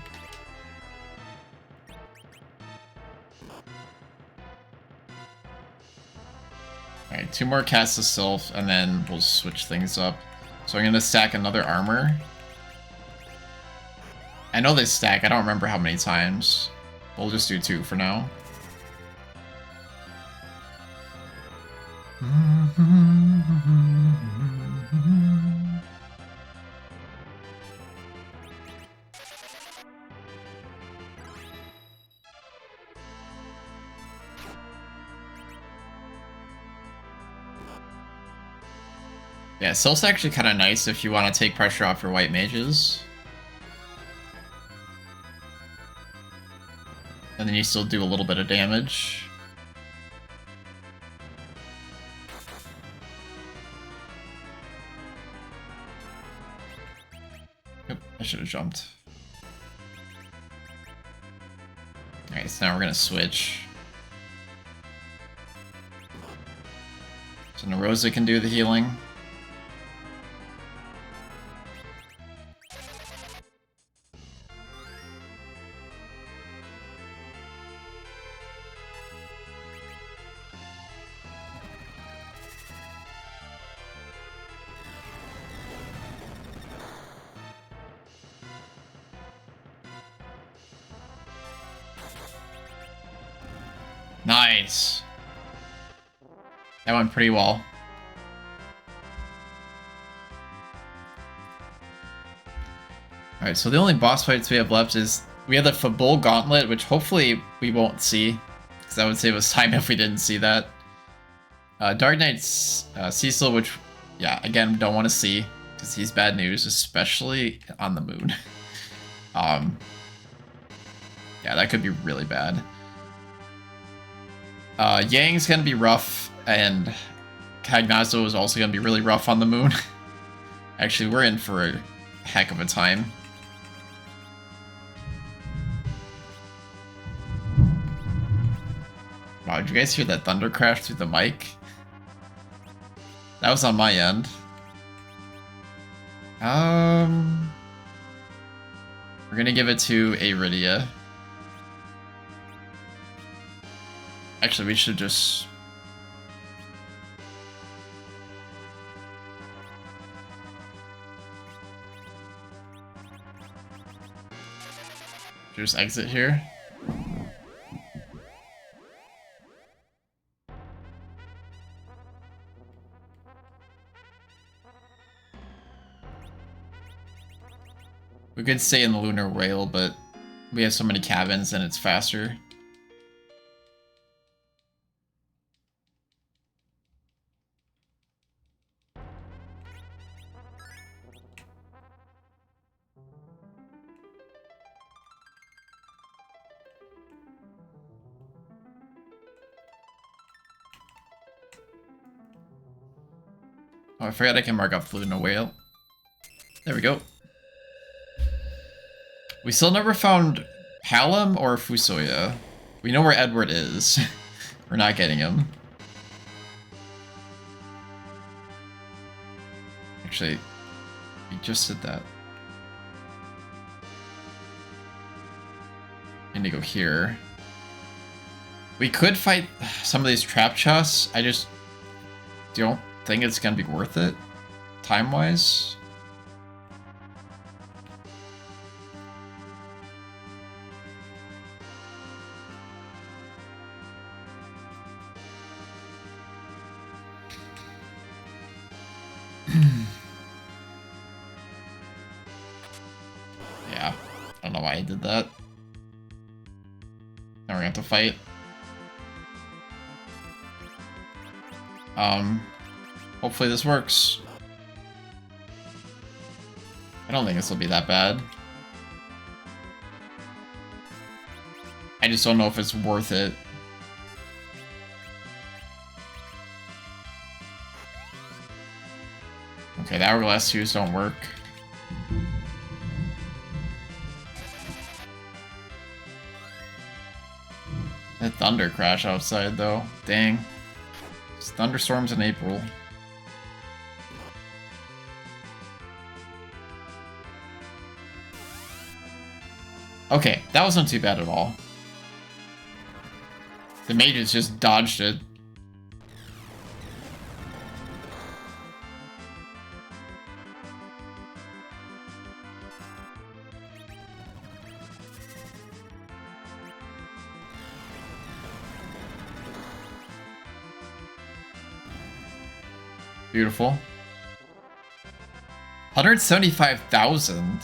Alright, 2 more casts of Sylph, and then we'll switch things up. So I'm gonna stack another armor. I know they stack, I don't remember how many times. We'll just do 2 for now. Yeah, Sylph's actually kind of nice if you want to take pressure off your white mages. And then you still do a little bit of damage. Yep, I should have jumped. Alright, so now we're going to switch. So Narosa can do the healing. Nice. That went pretty well. Alright, so the only boss fights we have left is we have the Fabul Gauntlet, which hopefully we won't see, because that would save us time if we didn't see that. Dark Knight's Cecil, which, yeah, again, don't want to see, because he's bad news, especially on the moon. Yeah, that could be really bad. Yang's gonna be rough, and Cagnazzo is also gonna be really rough on the moon. Actually, we're in for a heck of a time. Wow, did you guys hear that thunder crash through the mic? That was on my end. We're gonna give it to a Rydia. Actually, we should just... just exit here. We could stay in the Lunar Whale, but we have so many cabins and it's faster. Oh, I forgot I can mark off the Lunar Whale. There we go. We still never found Hallam or Fusoya. We know where Edward is. We're not getting him. Actually, we just did that. I need to go here. We could fight some of these trap chests. I just don't think it's gonna be worth it, time-wise. why I did that. Now we're gonna have to fight. Hopefully this works. I don't think this will be that bad. I just don't know if it's worth it. Okay, the hourglass twos don't work. A thunder crash outside though. Dang. It's thunderstorms in April. Okay, that wasn't too bad at all. The mages just dodged it. Beautiful. 175,000.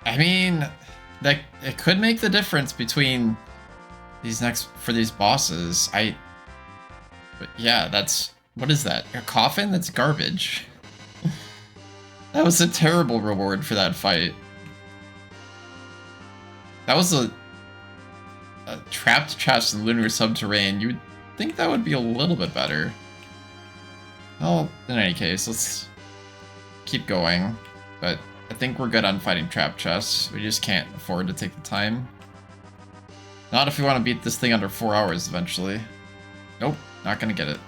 I mean, that it could make the difference between these for these bosses. But yeah, that's, what is that? A coffin? That's garbage. That was a terrible reward for that fight. That was a trapped chest in lunar subterranean. You would think that would be a little bit better. Well, in any case, let's keep going. But I think we're good on fighting trap chests. We just can't afford to take the time. Not if we want to beat this thing under 4 hours eventually. Nope, not gonna get it.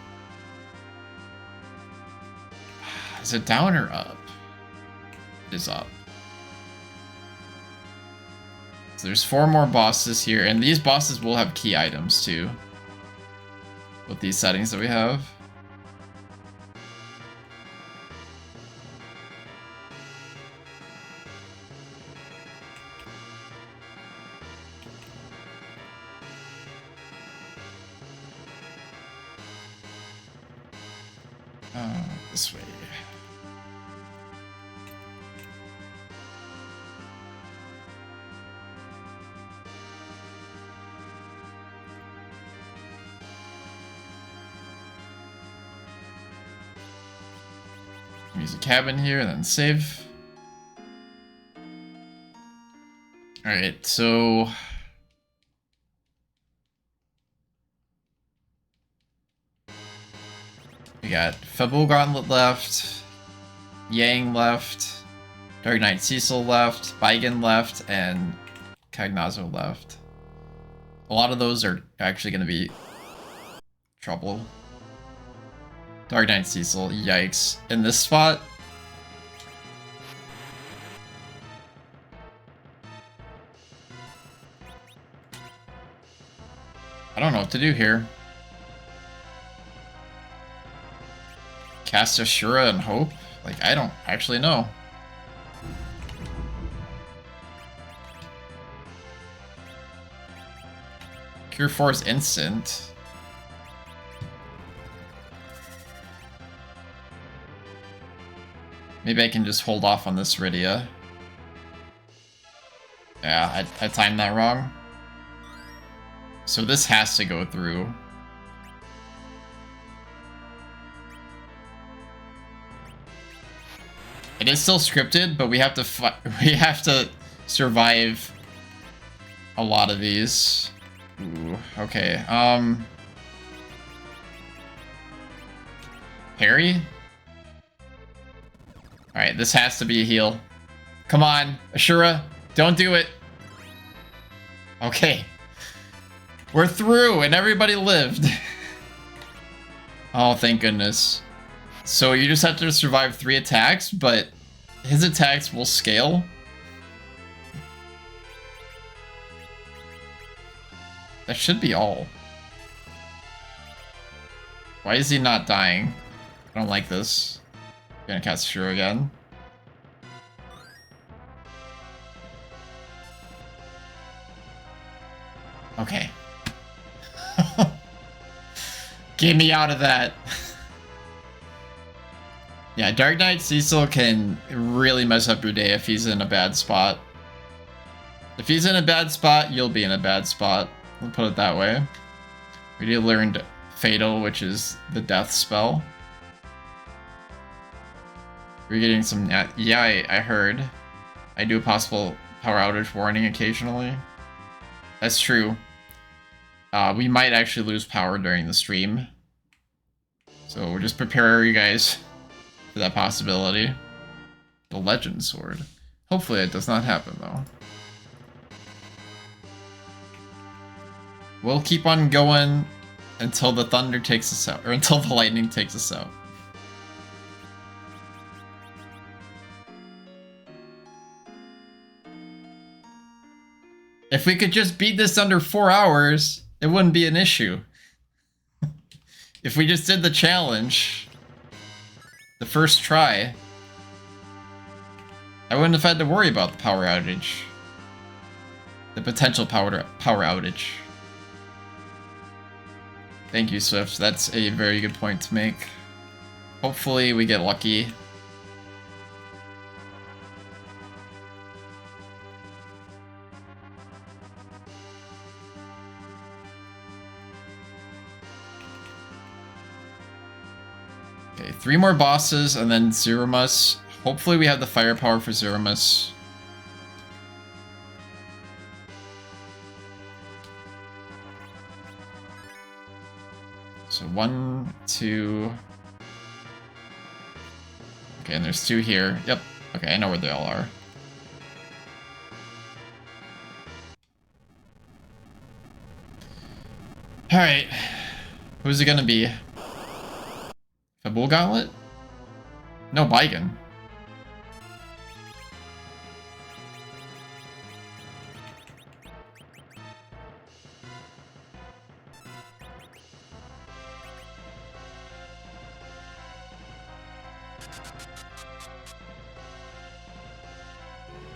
Is it down or up? It is up. So there's 4 more bosses here, and these bosses will have key items too. With these settings that we have. This way. Use a cabin here and then save. Alright, so we got Fable Gauntlet left, Yang left, Dark Knight Cecil left, Baigan left, and Cagnazzo left. A lot of those are actually going to be trouble. Dark Knight Cecil, yikes. In this spot, I don't know what to do here. Cast Ashura and hope? Like, I don't actually know. Cure 4 is instant. Maybe I can just hold off on this Rydia. Yeah, I timed that wrong. So this has to go through. It is still scripted, but we have to survive a lot of these. Ooh, okay. Parry? Alright, this has to be a heal. Come on, Ashura, don't do it. Okay. We're through, and everybody lived. Oh, thank goodness. So you just have to survive 3 attacks, but his attacks will scale. That should be all. Why is he not dying? I don't like this. I'm gonna cast Ashura again. Okay. Get me out of that. Yeah, Dark Knight Cecil can really mess up your day if he's in a bad spot. If he's in a bad spot, you'll be in a bad spot. We'll put it that way. We learned Fatal, which is the death spell. We're getting some... Yeah, I heard. I do a possible power outage warning occasionally. That's true. We might actually lose power during the stream. So we'll just prepare you guys for that possibility. The Legend Sword. Hopefully it does not happen, though. We'll keep on going until the thunder takes us out, or until the lightning takes us out. If we could just beat this under 4 hours, it wouldn't be an issue. If we just did the challenge, the first try, I wouldn't have had to worry about the power outage. The potential power outage. Thank you, Swift. That's a very good point to make. Hopefully we get lucky. Okay, 3 more bosses and then Zeromus. Hopefully we have the firepower for Zeromus. So 1, 2... Okay, and there's 2 here. Yep. Okay, I know where they all are. Alright. Who's it gonna be? Fabul Gauntlet? No, Baigan.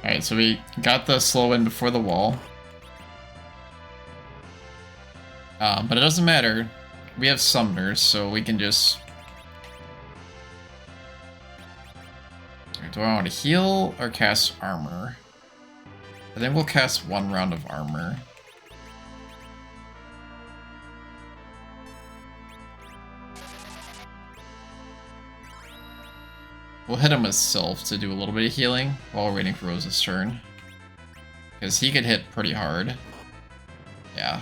Alright, so we got the slow in before the wall. But it doesn't matter. We have summoners, so we can just... Do I want to heal or cast armor? I think we'll cast 1 round of armor. We'll hit him with Sylph to do a little bit of healing while we're waiting for Rose's turn. Because he could hit pretty hard. Yeah.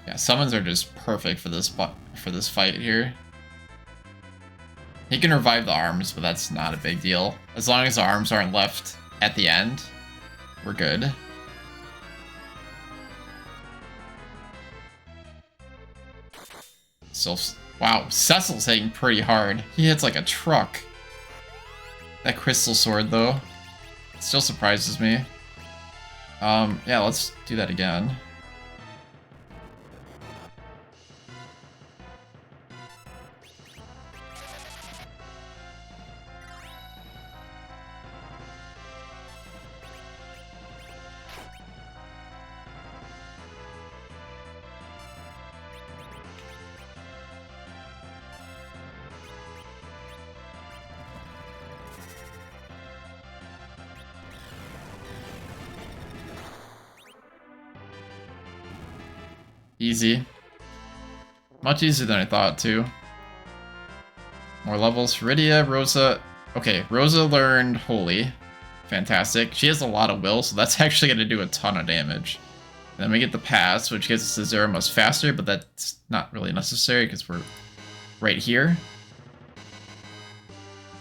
Yeah, summons are just perfect for this fight here. He can revive the arms, but that's not a big deal. As long as the arms aren't left at the end, we're good. So, wow, Cecil's hitting pretty hard. He hits like a truck. That crystal sword, though, still surprises me. Yeah, let's do that again. Easy. Much easier than I thought, too. More levels. Rydia, Rosa. Okay, Rosa learned Holy. Fantastic. She has a lot of will, so that's actually going to do a ton of damage. And then we get the pass, which gets us to Zeromus faster, but that's not really necessary because we're right here.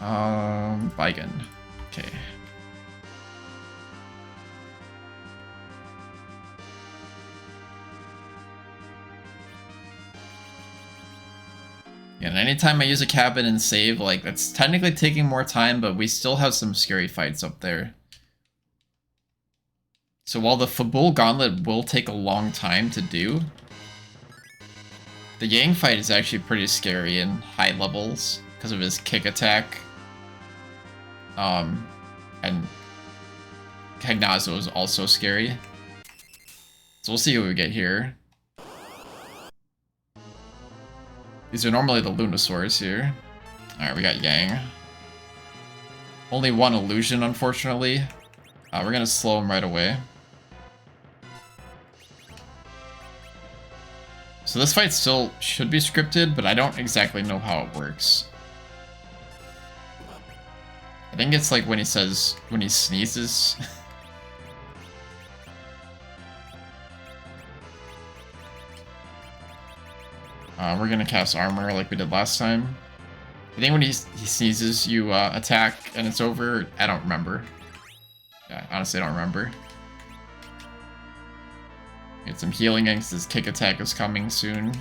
Baigan. Okay. And anytime I use a cabin and save, like, that's technically taking more time, but we still have some scary fights up there. So while the Fabul Gauntlet will take a long time to do, the Yang fight is actually pretty scary in high levels because of his kick attack. And Kagnazo is also scary. So we'll see what we get here. These are normally the Lunosaurs here. Alright, we got Yang. Only one illusion, unfortunately. We're gonna slow him right away. So this fight still should be scripted, but I don't exactly know how it works. I think it's like when he sneezes. We're gonna cast armor like we did last time. I think when he sneezes, you attack and it's over. I don't remember. Yeah, honestly, I don't remember. Get some healing in because his kick attack is coming soon.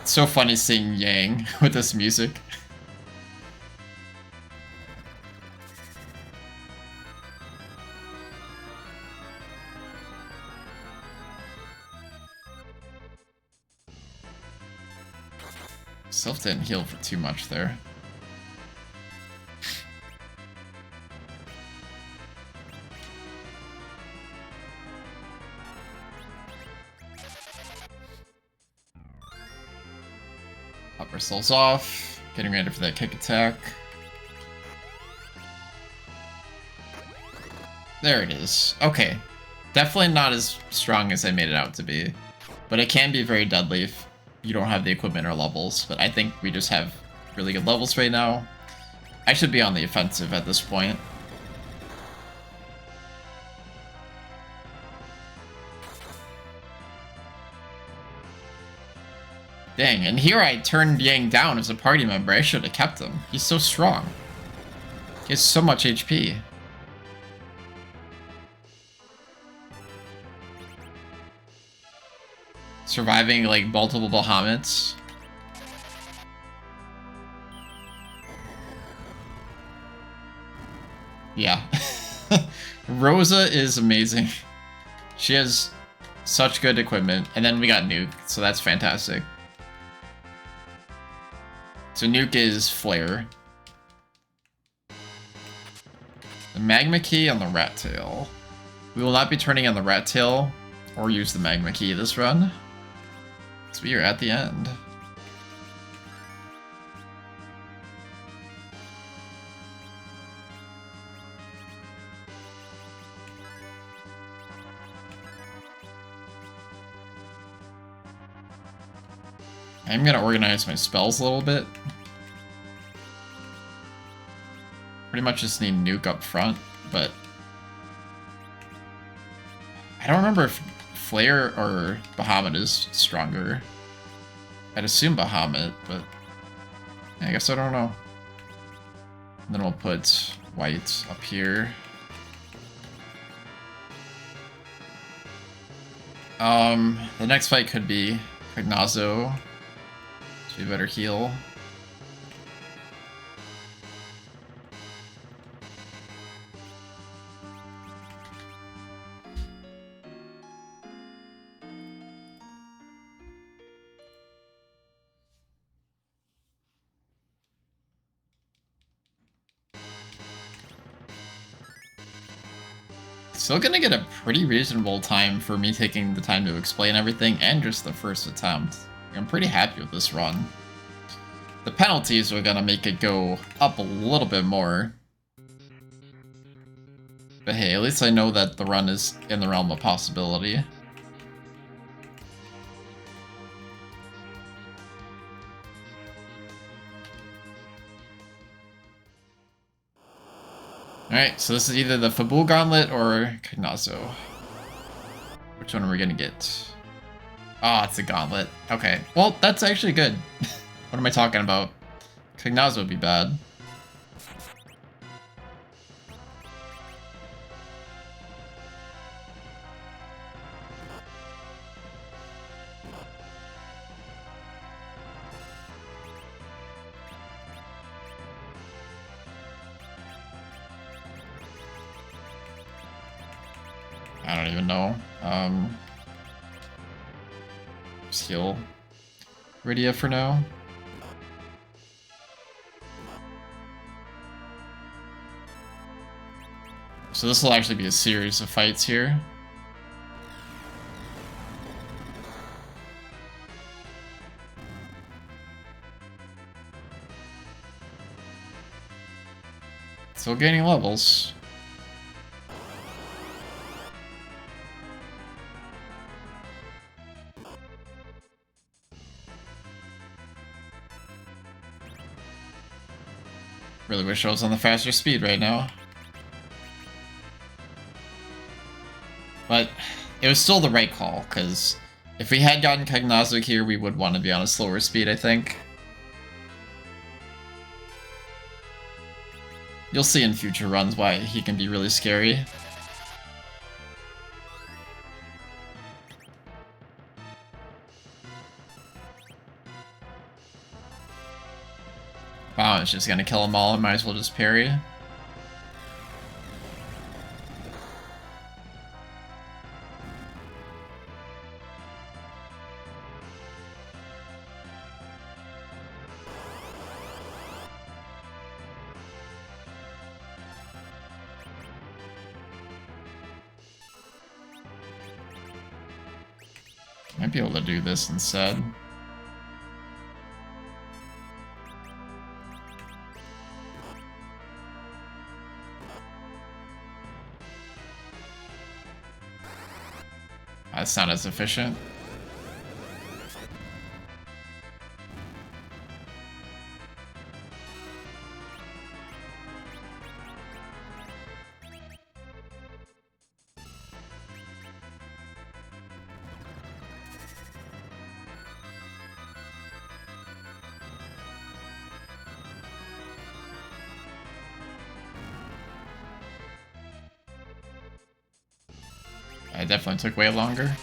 It's so funny seeing Yang with this music. Self didn't heal for too much there. Pop ourselves off, getting ready for that kick attack. There it is. Okay. Definitely not as strong as I made it out to be, but it can be very deadly if you don't have the equipment or levels, but I think we just have really good levels right now. I should be on the offensive at this point. Dang, and here I turned Yang down as a party member. I should have kept him. He's so strong. He has so much HP. Surviving like multiple Bahamut's. Yeah. Rosa is amazing. She has such good equipment. And then we got Nuke, so that's fantastic. So Nuke is Flare. The Magma Key on the Rat Tail. We will not be turning on the Rat Tail or use the Magma Key this run. So we are at the end. I'm gonna organize my spells a little bit. Pretty much just need Nuke up front, but I don't remember if Flare or Bahamut is stronger. I'd assume Bahamut, but I guess I don't know. And then we'll put White up here. The next fight could be Cognazo. So we better heal. Still gonna get a pretty reasonable time for me taking the time to explain everything and just the first attempt. I'm pretty happy with this run. The penalties are gonna make it go up a little bit more. But hey, at least I know that the run is in the realm of possibility. Alright, so this is either the Fabul Gauntlet or Cognazo. Which one are we gonna get? Ah, it's a Gauntlet. Okay, well, that's actually good. What am I talking about? Cognazo would be bad. I don't even know. Just heal Rydia for now. So this will actually be a series of fights here. Still gaining levels. Really wish I was on the faster speed right now. But it was still the right call, because if we had gotten Cognazo here, we would want to be on a slower speed, I think. You'll see in future runs why he can be really scary. Wow, it's just gonna kill them all, I might as well just parry. Might be able to do this instead. That's not as efficient. It definitely took way longer.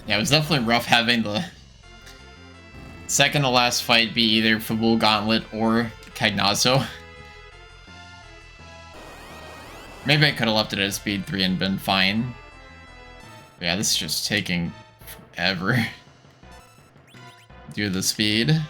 Yeah, it was definitely rough having the second to last fight be either Fabul Gauntlet or Cognazo. Maybe I could have left it at speed 3 and been fine. But yeah, this is just taking forever. Do the speed.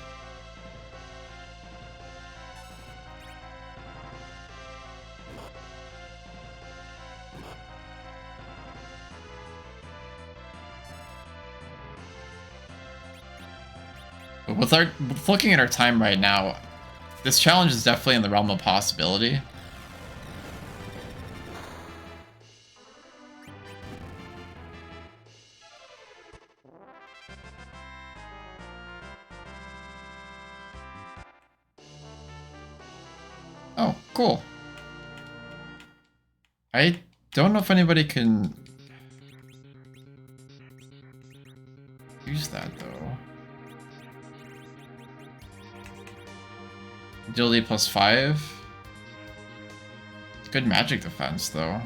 But with looking at our time right now, this challenge is definitely in the realm of possibility. Oh, cool. I don't know if anybody can use that, though. Agility +5. It's good magic defense, though.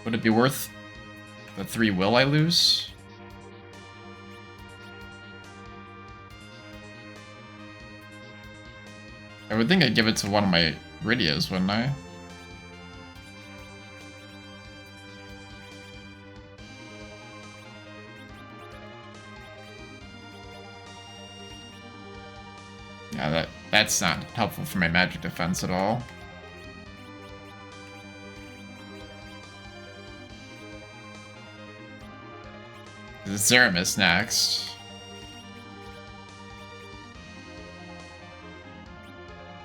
Would it be worth the 3 will I lose? I would think I'd give it to one of my Rydias, wouldn't I? Yeah, that's not helpful for my magic defense at all. Zeramis next.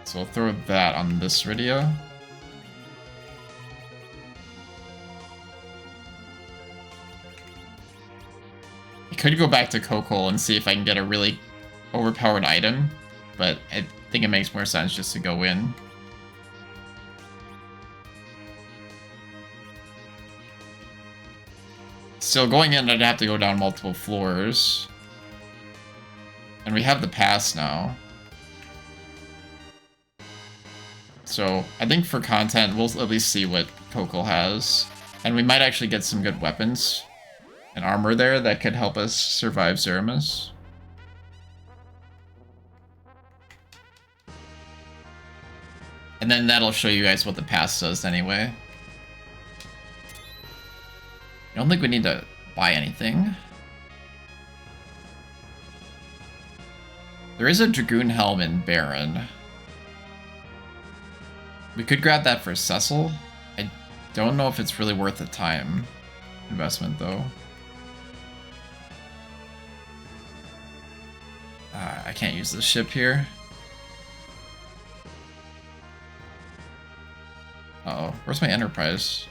So we'll throw that on this Rydia. I could go back to Kokol and see if I can get a really overpowered item, but I think it makes more sense just to go in. Still, going in, I'd have to go down multiple floors. And we have the pass now. So, I think for content, we'll at least see what Kokol has. And we might actually get some good weapons and armor there that could help us survive Zeramis. And then that'll show you guys what the pass does anyway. I don't think we need to buy anything. There is a Dragoon Helm in Baron. We could grab that for Cecil. I don't know if it's really worth the time investment, though. I can't use this ship here. Uh-oh, where's my Enterprise?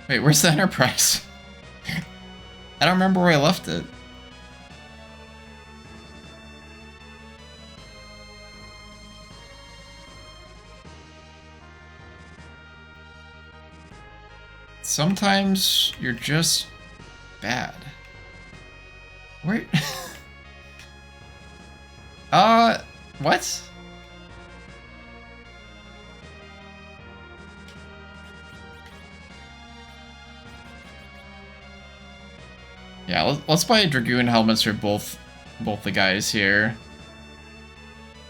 Wait, where's the Enterprise? I don't remember where I left it. Sometimes you're just bad. Where? What? Yeah, let's buy Dragoon helmets for both the guys here.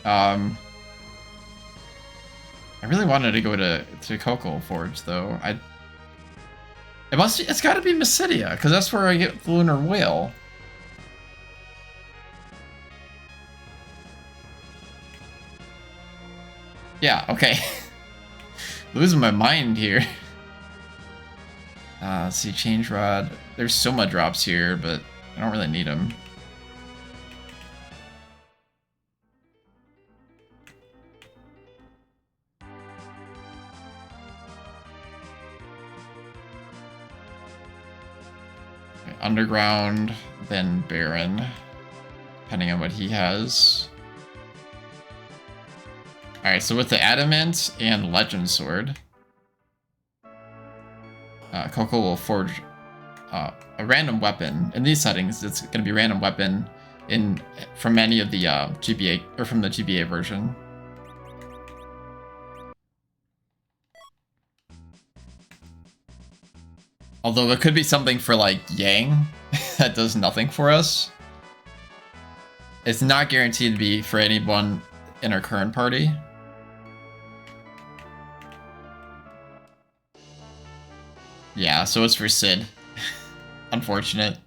I really wanted to go to Kokol Forge though. It's got to be Mysidia because that's where I get the Lunar Whale. Yeah, okay. Losing my mind here. Let's see, Change Rod. There's Soma drops here, but I don't really need them. Okay, Underground, then Baron, depending on what he has. Alright, so with the Adamant and Legend Sword, Kokol will forge a random weapon. In these settings, it's going to be a random weapon from any of the GBA, or from the GBA version. Although it could be something for like Yang that does nothing for us. It's not guaranteed to be for anyone in our current party. Yeah, so it's for Sid. Unfortunate.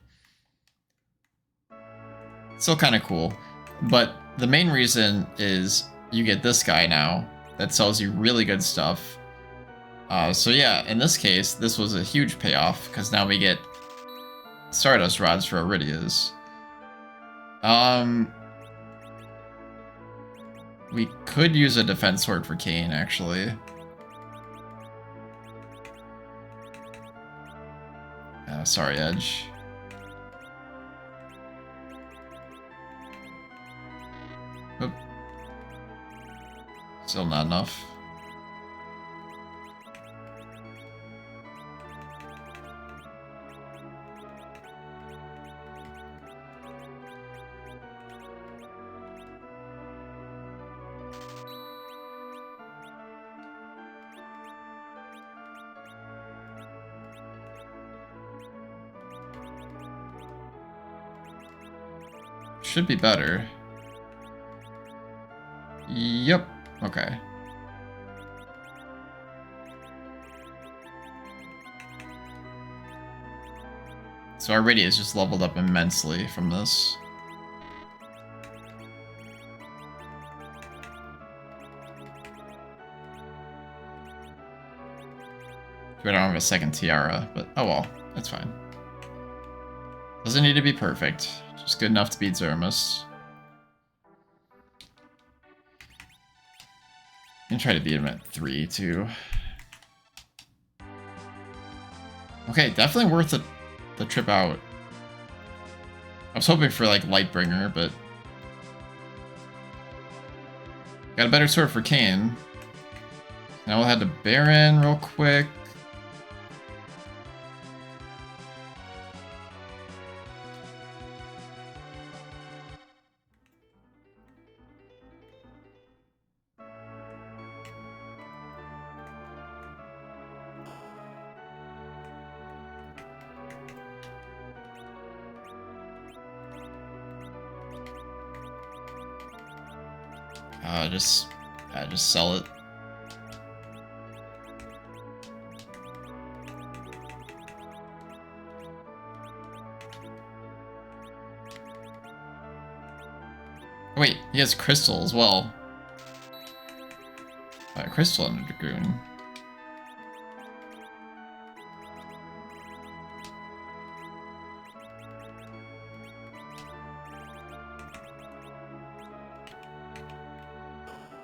Still kind of cool. But the main reason is you get this guy now that sells you really good stuff. So yeah, in this case, this was a huge payoff because now we get Stardust Rods for our Rydias. We could use a Defense Sword for Kane, actually. Sorry, Edge. Oop. Still not enough. Should be better. Yep. Okay. So our Rydia is just leveled up immensely from this. We don't have a second tiara, but oh well, that's fine. Doesn't need to be perfect, just good enough to beat Zermus. I'm gonna try to beat him at 3 too. Okay, definitely worth it, the trip out. I was hoping for like Lightbringer, but got a better sword for Kane. Now we'll head to Baron real quick. Just sell it. Wait, he has crystal as well. Crystal under Dragoon.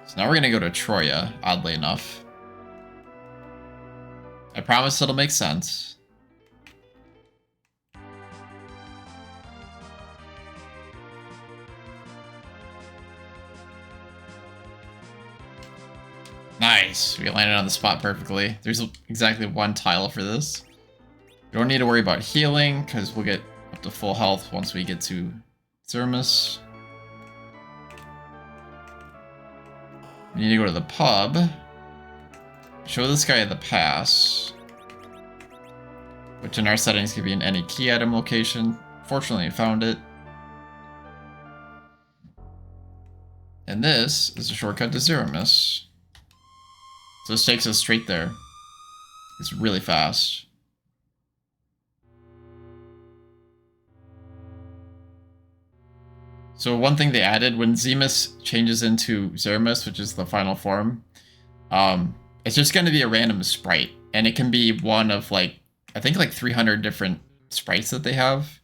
So now we're gonna go to Troya, oddly enough. I promise it'll make sense. Nice, we landed on the spot perfectly. There's exactly one tile for this. We don't need to worry about healing, because we'll get up to full health once we get to Zermus. We need to go to the pub. Show this guy the pass. Which in our settings could be in any key item location. Fortunately, I found it. And this is a shortcut to Zermus. So this takes us straight there. It's really fast. So one thing they added, when Zemus changes into Zermus, which is the final form, it's just going to be a random sprite. And it can be one of like, I think like 300 different sprites that they have.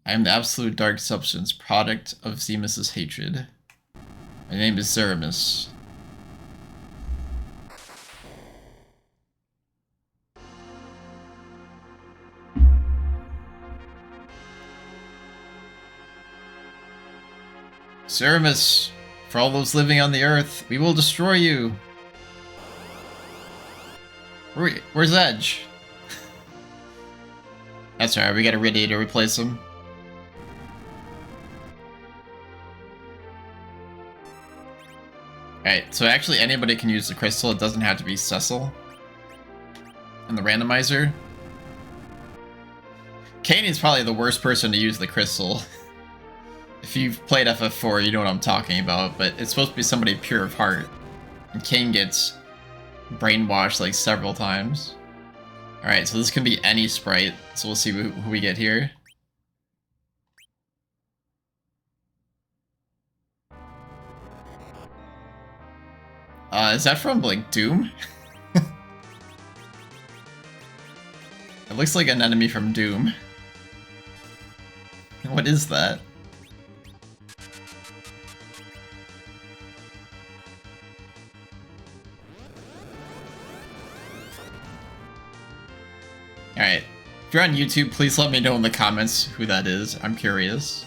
I am the absolute dark substance, product of Zemus's hatred. My name is Zermus. Zermus, for all those living on the earth, we will destroy you. Where's Edge? That's alright, we got a Rydia to replace him. Alright, so actually anybody can use the crystal, it doesn't have to be Cecil. And the randomizer. Kane is probably the worst person to use the crystal. If you've played FF4, you know what I'm talking about, but it's supposed to be somebody pure of heart. And Kane gets brainwashed like several times. Alright, so this can be any sprite, so we'll see who we get here. Is that from, like, Doom? It looks like an enemy from Doom. What is that? Alright, if you're on YouTube, please let me know in the comments who that is. I'm curious.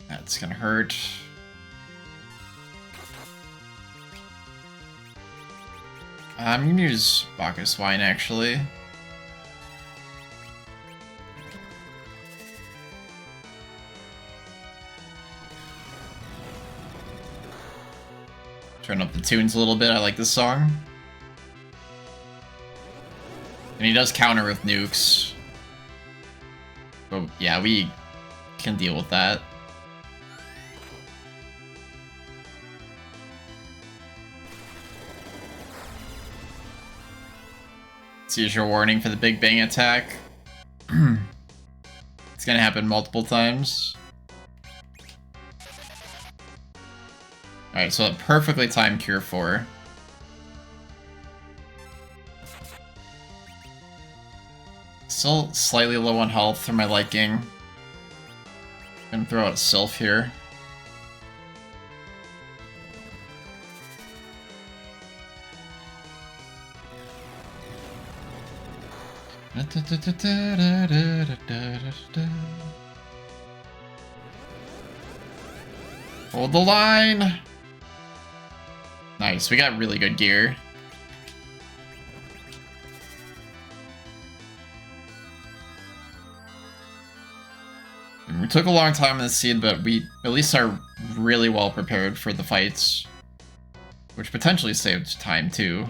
That's gonna hurt. I'm gonna use Bacchus Wine, actually. Turn up the tunes a little bit, I like this song. And he does counter with nukes. But yeah, we can deal with that. Here's your warning for the Big Bang attack. It's gonna happen multiple times. Alright, so a perfectly timed Cure 4. Still slightly low on health for my liking. Gonna throw out Sylph here. Hold the line! Nice, we got really good gear. We took a long time in the seed, but we at least are really well prepared for the fights. Which potentially saved time too.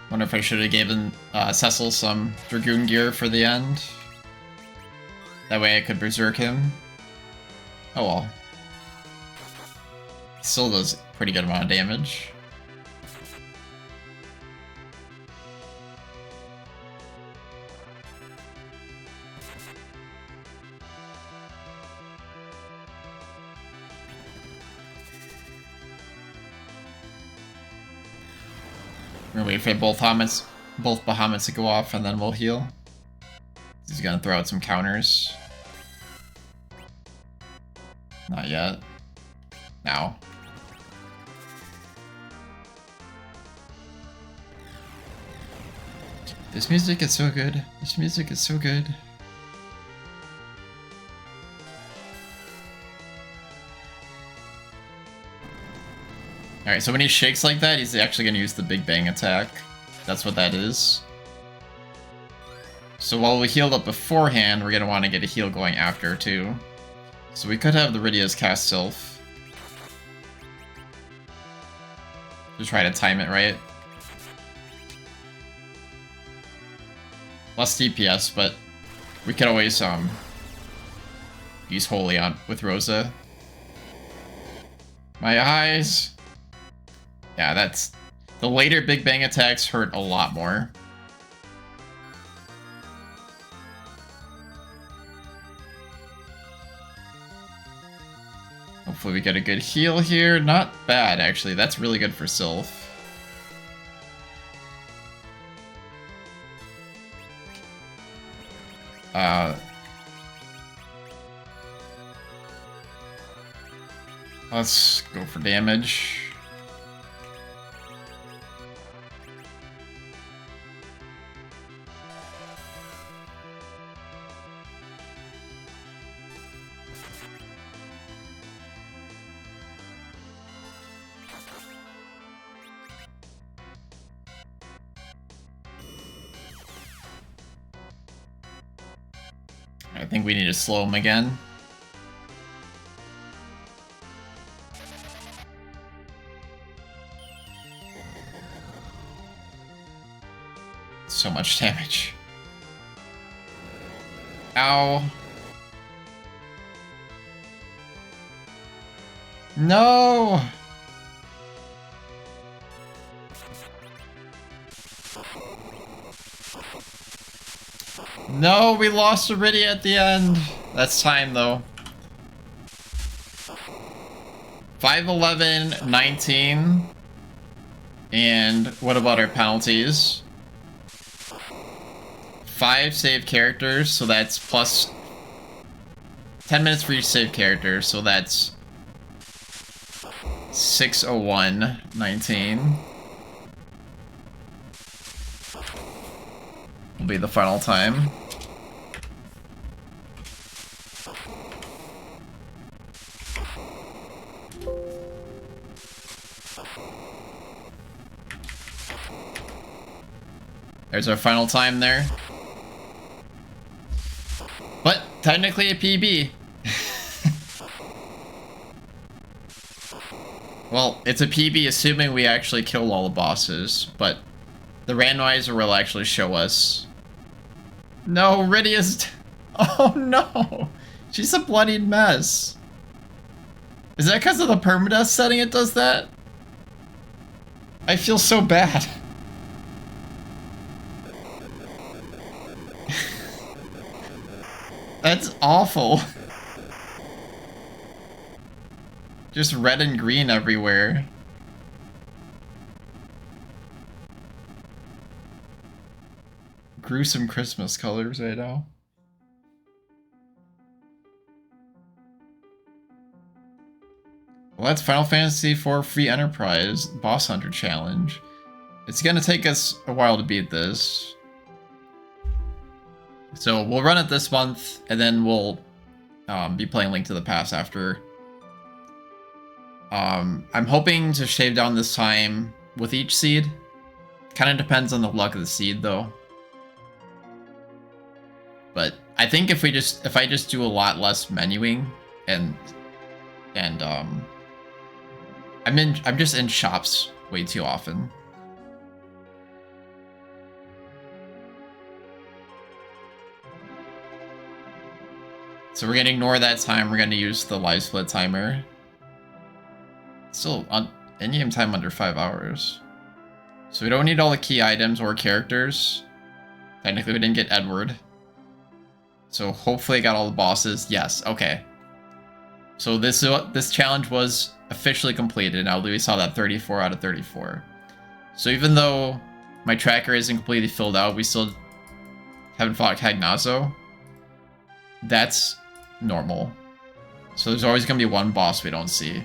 Wonder if I should have given Cecil some Dragoon gear for the end. That way I could berserk him. Oh well. Still does a pretty good amount of damage. We're gonna wait for both Bahamut's to go off and then we'll heal. He's gonna throw out some counters. Not yet. Now. This music is so good. This music is so good. Alright, so when he shakes like that, he's actually going to use the Big Bang attack. That's what that is. So while we healed up beforehand, we're going to want to get a heal going after, too. So we could have the Rydia's cast Sylph. Just try to time it right. Less DPS, but we could always use Holy on with Rosa. My eyes! Yeah, that's... The later Big Bang attacks hurt a lot more. Hopefully we get a good heal here. Not bad, actually. That's really good for Sylph. Let's go for damage. I think we need to slow him again. So much damage. Ow. No! No, we lost Rydia at the end. That's time, though. 5-11, 19. And what about our penalties? 5 save characters, so that's plus 10 minutes for each save character, so that's 6:01, 19. Will be the final time. There's our final time there. But technically a PB. Well, it's a PB assuming we actually kill all the bosses, but the randomizer will actually show us. No, Rydia's... Oh no! She's a bloodied mess. Is that because of the permadeath setting it does that? I feel so bad. That's awful. Just red and green everywhere. Gruesome Christmas colors right now. Well, that's Final Fantasy IV Free Enterprise Boss Hunter Challenge. It's gonna take us a while to beat this. So we'll run it this month, and then we'll be playing Link to the Past after. I'm hoping to shave down this time with each seed. Kind of depends on the luck of the seed, though. But I think if I just do a lot less menuing and I'm just in shops way too often. So we're gonna ignore that time. We're gonna use the live split timer. Still on in-game time under 5 hours. So we don't need all the key items or characters. Technically we didn't get Edward. So hopefully I got all the bosses. Yes, okay. So this challenge was officially completed. Now we saw that 34 out of 34. So even though my tracker isn't completely filled out, we still haven't fought Cagnazzo. That's normal. So there's always going to be one boss we don't see.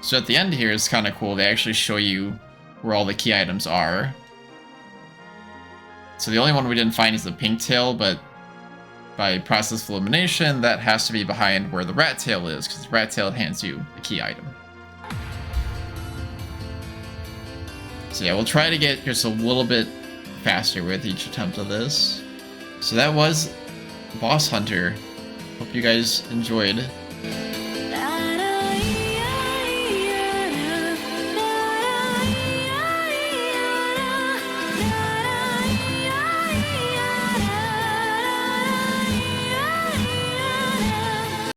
So at the end here, it's kind of cool. They actually show you where all the key items are. So the only one we didn't find is the pink tail, but by process of elimination, that has to be behind where the rat tail is, because the rat tail hands you the key item. So yeah, we'll try to get just a little bit faster with each attempt of this. So that was Boss Hunter. Hope you guys enjoyed.